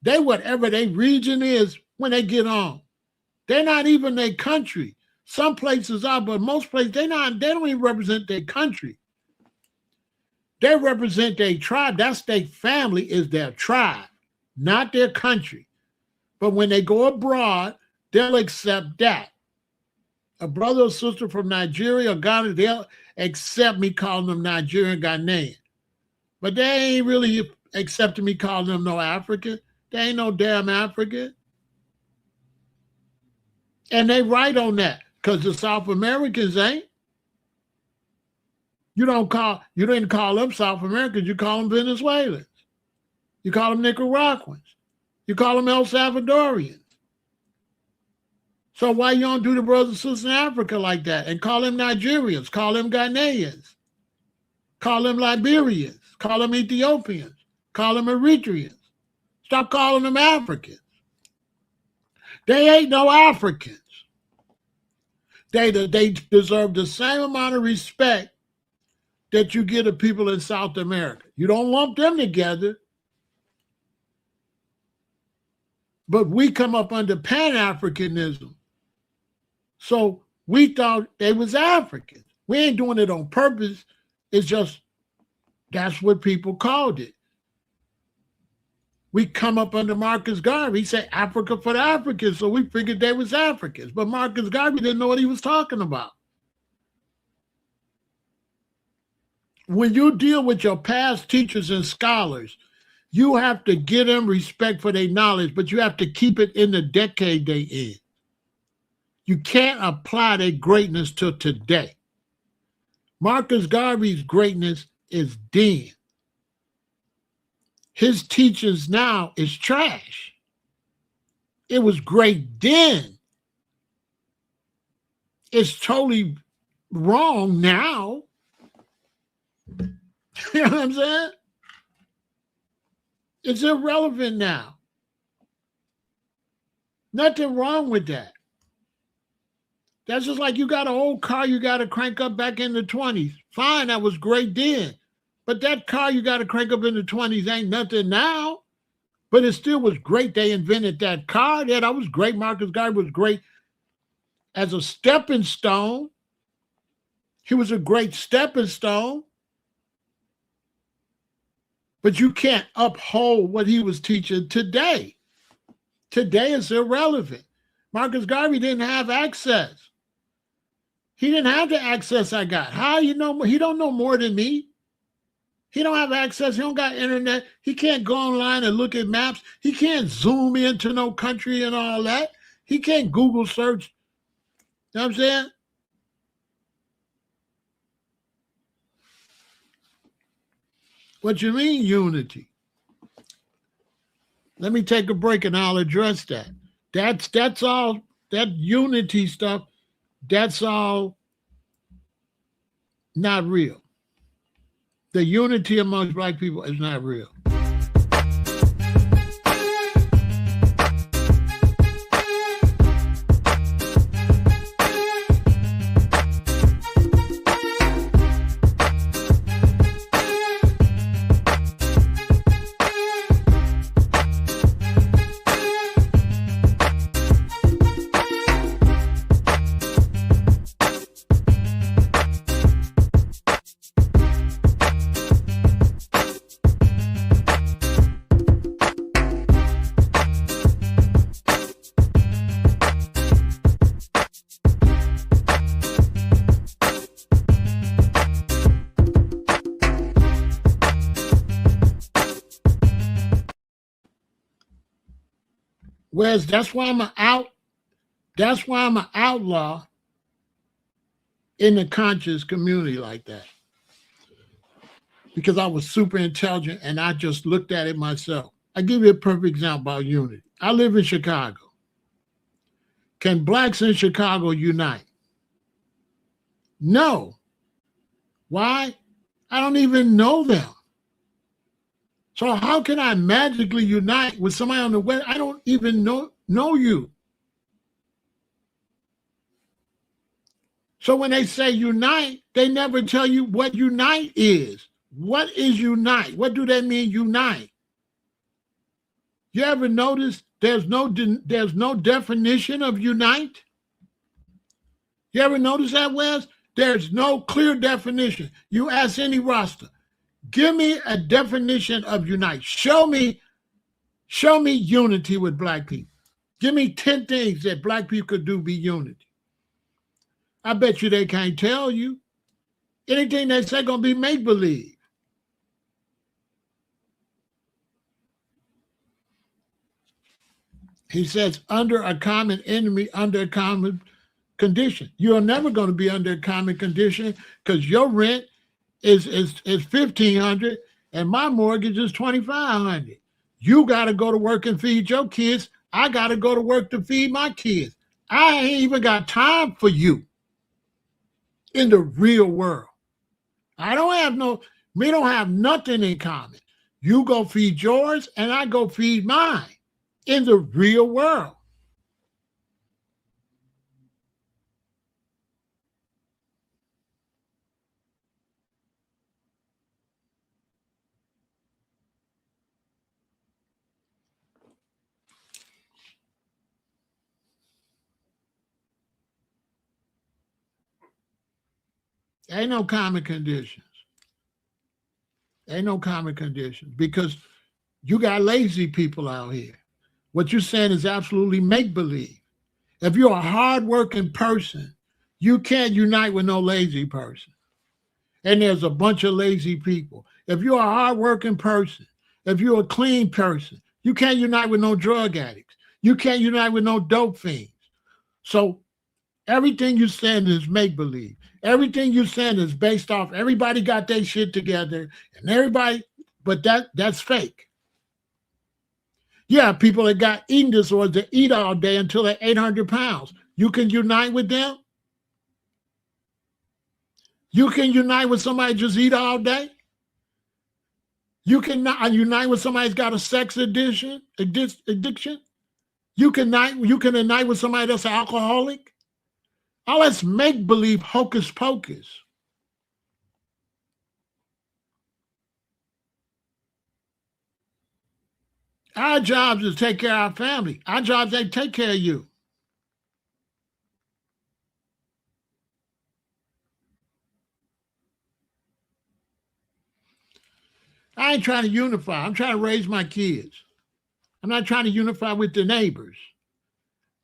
They whatever their region is when they get home. They're not even their country. Some places are, but most places they don't even represent their country. They represent their tribe. That's their family, is their tribe, not their country. But when they go abroad, they'll accept that. A brother or sister from Nigeria or Ghana, they'll accept me calling them Nigerian, Ghanaian. But they ain't really accepting me calling them no African. They ain't no damn African. And they right on that, because the South Americans ain't. You didn't call them South Americans, you call them Venezuelans. You call them Nicaraguans. You call them El Salvadorians. So why you don't do the brothers and sisters in Africa like that and call them Nigerians, call them Ghanaians, call them Liberians, call them Ethiopians, call them Eritreans. Stop calling them Africans. They ain't no Africans. They deserve the same amount of respect that you give to people in South America. You don't lump them together. But we come up under Pan-Africanism. So we thought they was Africans. We ain't doing it on purpose. It's just, that's what people called it. We come up under Marcus Garvey. He said Africa for the Africans, so we figured they was Africans. But Marcus Garvey didn't know what he was talking about. When you deal with your past teachers and scholars, you have to give them respect for their knowledge, but you have to keep it in the decade they in. You can't apply their greatness to today. Marcus Garvey's greatness is then. His teachings now is trash. It was great then. It's totally wrong now. You know what I'm saying? It's irrelevant now. Nothing wrong with that. That's just like you got an old car you got to crank up back in the 20s. Fine, that was great then. But that car you got to crank up in the 20s ain't nothing now. But it still was great they invented that car. Yeah, that was great. Marcus Garvey was great as a stepping stone. He was a great stepping stone. But you can't uphold what he was teaching today. Today is irrelevant. Marcus Garvey didn't have access. He didn't have the access I got. How you know? He don't know more than me. He don't have access. He don't got internet. He can't go online and look at maps. He can't zoom into no country and all that. He can't Google search. You know what I'm saying? What you mean unity? Let me take a break and I'll address that. That's all, that unity stuff, that's all not real. The unity amongst black people is not real. Whereas that's why I'm an outlaw in the conscious community like that. Because I was super intelligent and I just looked at it myself. I give you a perfect example about unity. I live in Chicago. Can blacks in Chicago unite? No. Why? I don't even know them. So how can I magically unite with somebody on the west? I don't even know you. So when they say unite, they never tell you what unite is. What is unite? What do they mean unite? You ever notice there's no definition of unite? You ever notice that, Wes? There's no clear definition. You ask any roster, give me a definition of unite. Show me unity with black people. Give me 10 things that black people could do be unity. I bet you they can't tell you. Anything they say gonna be make-believe. He says, under a common enemy, under a common condition. You're never going to be under a common condition because your rent is $1,500 and my mortgage is $2,500. You got to go to work and feed your kids. I got to go to work to feed my kids. I ain't even got time for you in the real world. We don't have nothing in common. You go feed yours and I go feed mine in the real world. Ain't no common conditions. Ain't no common conditions because you got lazy people out here. What you're saying is absolutely make-believe. If you're a hardworking person, you can't unite with no lazy person. And there's a bunch of lazy people. If you're a hardworking person, if you're a clean person, you can't unite with no drug addicts. You can't unite with no dope fiends. So everything you're saying is make-believe. Everything you're saying is based off everybody got their shit together and everybody, but that's fake. Yeah, people that got eating disorders that eat all day until they're 800 pounds. You can unite with them? You can unite with somebody just eat all day? You can not unite with somebody that's got a sex addiction? You can unite with somebody that's an alcoholic? All that's make-believe hocus pocus. Our job is to take care of our family. Our job is to take care of you. I ain't trying to unify. I'm trying to raise my kids. I'm not trying to unify with the neighbors.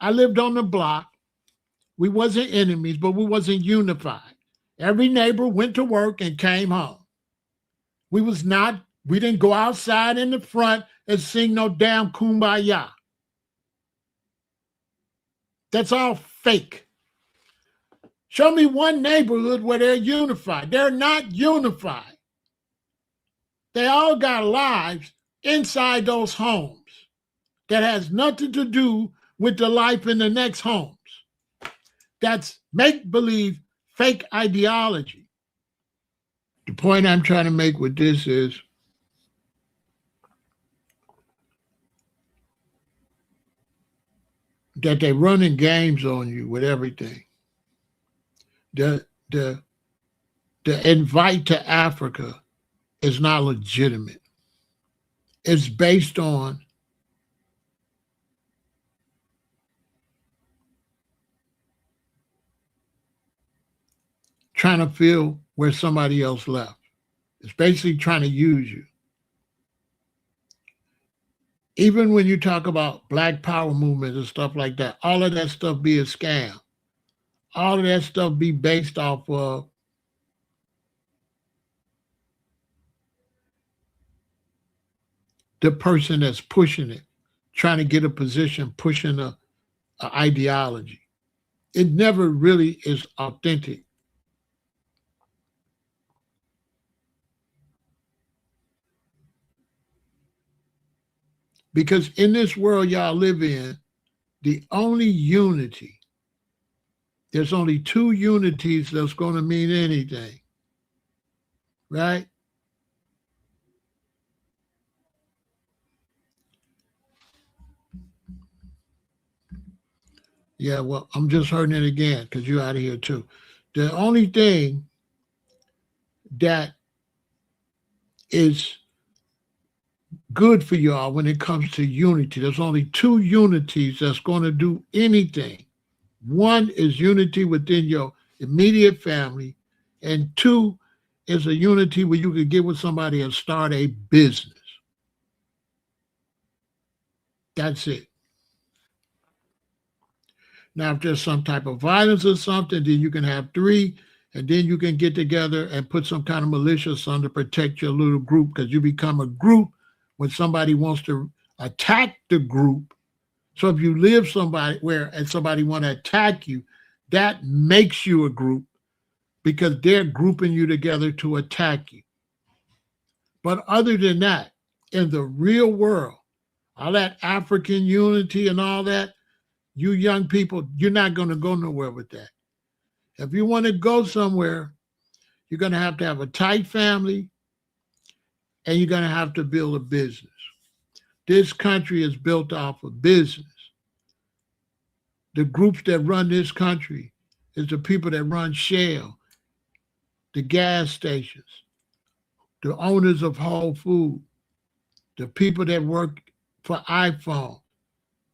I lived on the block. We wasn't enemies, but we wasn't unified. Every neighbor went to work and came home. We didn't go outside in the front and sing no damn kumbaya. That's all fake. Show me one neighborhood where they're unified. They're not unified. They all got lives inside those homes that has nothing to do with the life in the next homes. That's make-believe, fake ideology. The point I'm trying to make with this is that they're running games on you with everything. The invite to Africa is not legitimate. It's based on trying to fill where somebody else left. It's basically trying to use you. Even when you talk about Black Power movement and stuff like that, all of that stuff be a scam. All of that stuff be based off of the person that's pushing it trying to get a position, pushing a ideology. It never really is authentic. Because in this world y'all live in, the only unity, there's only two unities that's going to mean anything, right? Yeah, well, I'm just hurting it again because you're out of here too. The only thing that is good for y'all when it comes to unity, there's only two unities that's going to do anything. One is unity within your immediate family, and two is a unity where you can get with somebody and start a business. That's it. Now, if there's some type of violence or something, then you can have three, and then you can get together and put some kind of militia or something to protect your little group, because you become a group when somebody wants to attack the group. So if you live somebody where and somebody want to attack you, that makes you a group because they're grouping you together to attack you. But other than that, in the real world, all that African unity and all that, you young people, you're not going to go nowhere with that. If you want to go somewhere, you're going to have a tight family, and you're going to have to build a business. This country is built off of business. The groups that run this country is the people that run Shell, the gas stations, the owners of Whole Foods, the people that work for iPhone.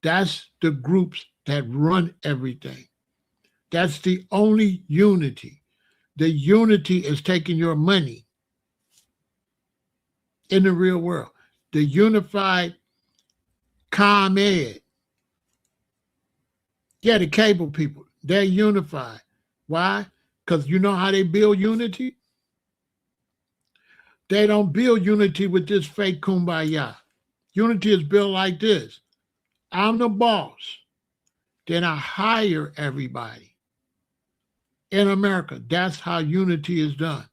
That's the groups that run everything. That's the only unity. The unity is taking your money in the real world. The unified ComEd. Yeah, the cable people, they're unified. Why? Because you know how they build unity? They don't build unity with this fake kumbaya. Unity is built like this. I'm the boss. Then I hire everybody. In America, that's how unity is done.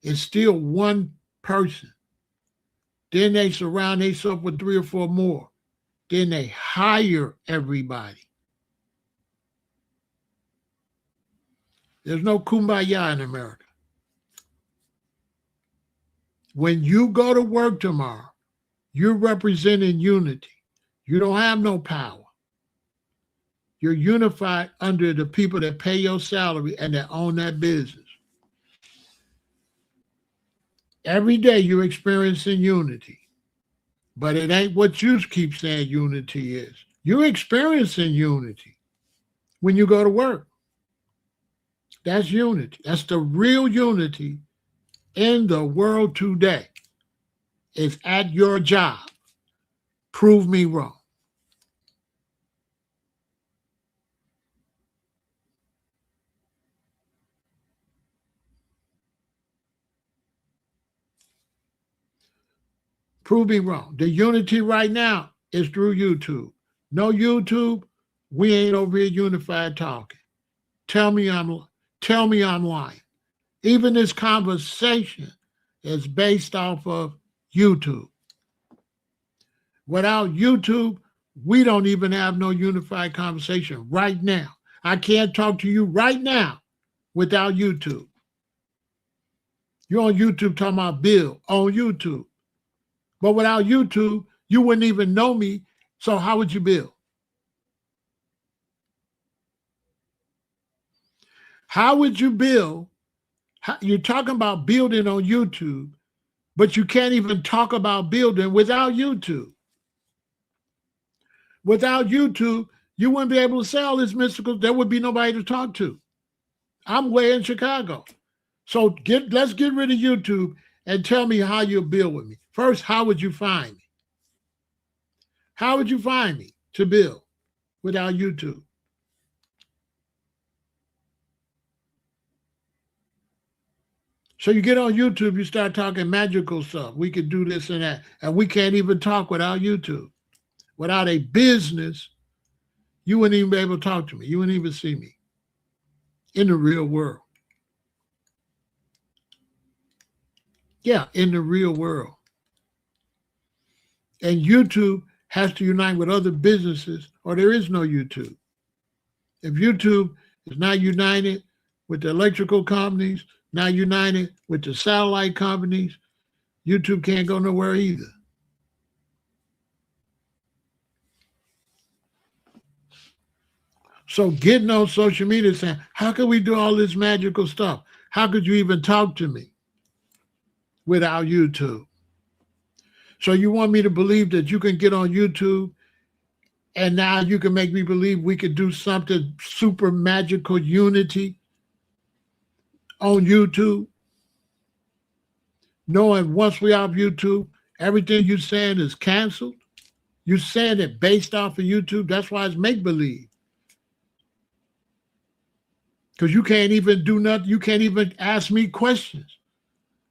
It's still one person. Then they surround themselves with 3 or 4 more. Then they hire everybody. There's no kumbaya in America. When you go to work tomorrow, you're representing unity. You don't have no power. You're unified under the people that pay your salary and that own that business. Every day you're experiencing unity, but it ain't what you keep saying unity is. You're experiencing unity when you go to work. That's unity. That's the real unity in the world today. It's at your job. Prove me wrong. Prove me wrong. The unity right now is through YouTube. No YouTube, we ain't over here unified talking. Tell me I'm lying. Even this conversation is based off of YouTube. Without YouTube, we don't even have no unified conversation right now. I can't talk to you right now without YouTube. You're on YouTube talking about Bill on YouTube. But without YouTube, you wouldn't even know me. So how would you build? How would you build? You're talking about building on YouTube, but you can't even talk about building without YouTube. Without YouTube, you wouldn't be able to say all this mystical. There would be nobody to talk to. I'm way in Chicago. So let's get rid of YouTube and tell me how you'll build with me. First, how would you find me? How would you find me to build without YouTube? So you get on YouTube, you start talking magical stuff. We could do this and that. And we can't even talk without YouTube. without a business, you wouldn't even be able to talk to me. You wouldn't even see me in the real world. Yeah, in the real world. And YouTube has to unite with other businesses or there is no YouTube. If YouTube is not united with the electrical companies, not united with the satellite companies, YouTube can't go nowhere either. So getting on social media saying, how could we do all this magical stuff? How could you even talk to me without YouTube? So you want me to believe that you can get on YouTube and now you can make me believe we could do something super magical unity on YouTube? Knowing once we off YouTube, everything you're saying is canceled? You're saying it based off of YouTube? That's why it's make-believe. Because you can't even do nothing. You can't even ask me questions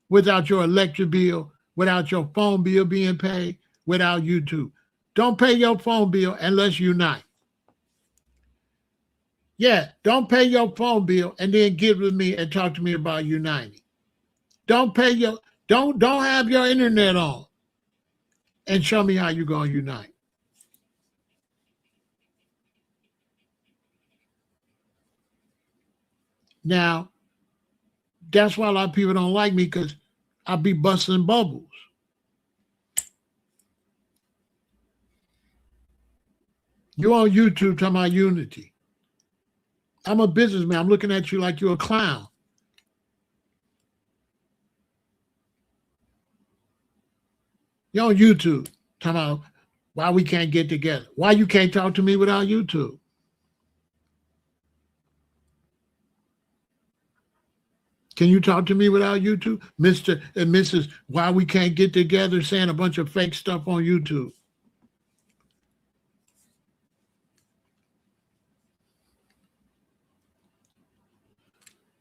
without your electric bill, without your phone bill being paid, without YouTube. Don't pay your phone bill unless you unite. Yeah, don't pay your phone bill and then get with me and talk to me about uniting. Don't have your internet on and show me how you're going to unite. Now, that's why a lot of people don't like me, because I be busting bubbles. You on YouTube talking about unity. I'm a businessman. I'm looking at you like you're a clown. You're on YouTube talking about why we can't get together. Why you can't talk to me without YouTube? Can you talk to me without YouTube? Mr. and Mrs. Why we can't get together saying a bunch of fake stuff on YouTube.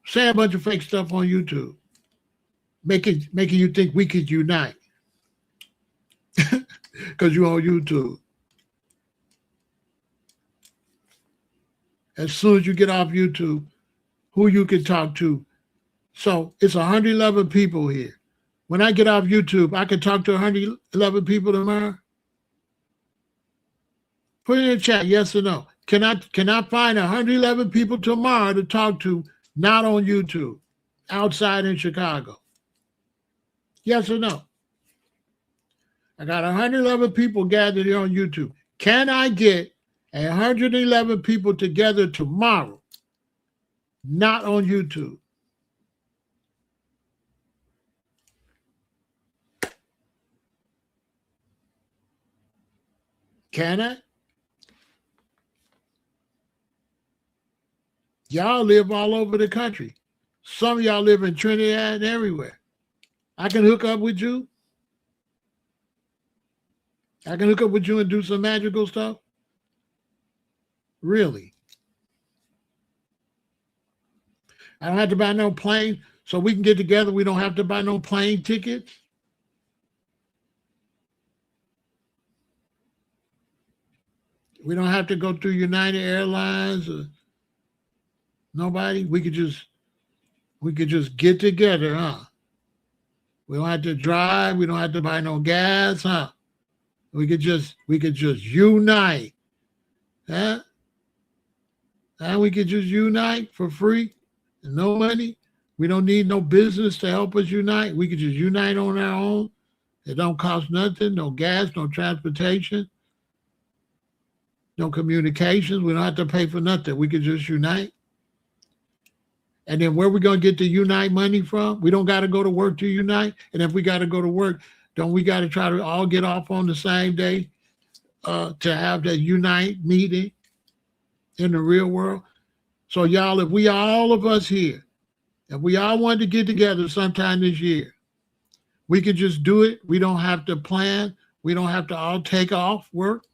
Say a bunch of fake stuff on YouTube. Making you think we could unite. Because you're on YouTube. As soon as you get off YouTube, who you can talk to. So it's 111 people here. When I get off YouTube, I can talk to 111 people tomorrow. Put it in the chat, yes or no. Can I find 111 people tomorrow to talk to, not on YouTube, outside in Chicago? Yes or no? I got 111 people gathered here on YouTube. Can I get 111 people together tomorrow, not on YouTube? Can I? Y'all live all over the country. Some of y'all live in Trinidad and everywhere. I can hook up with you. I can hook up with you and do some magical stuff. Really? I don't have to buy no plane, so we can get together. We don't have to buy no plane tickets. We don't have to go through United Airlines or nobody. We could just get together, huh? We don't have to drive. We don't have to buy no gas, huh? We could just unite, huh? And we could just unite for free, no money. We don't need no business to help us unite. We could just unite on our own. It don't cost nothing, no gas, no transportation, no communications. We don't have to pay for nothing. We could just unite. And then where we going to get the unite money from? We don't got to go to work to unite. And if we got to go to work, don't we got to try to all get off on the same day to have that unite meeting in the real world? So y'all, if we all of us here, if we all wanted to get together sometime this year, we could just do it. We don't have to plan. We don't have to all take off work.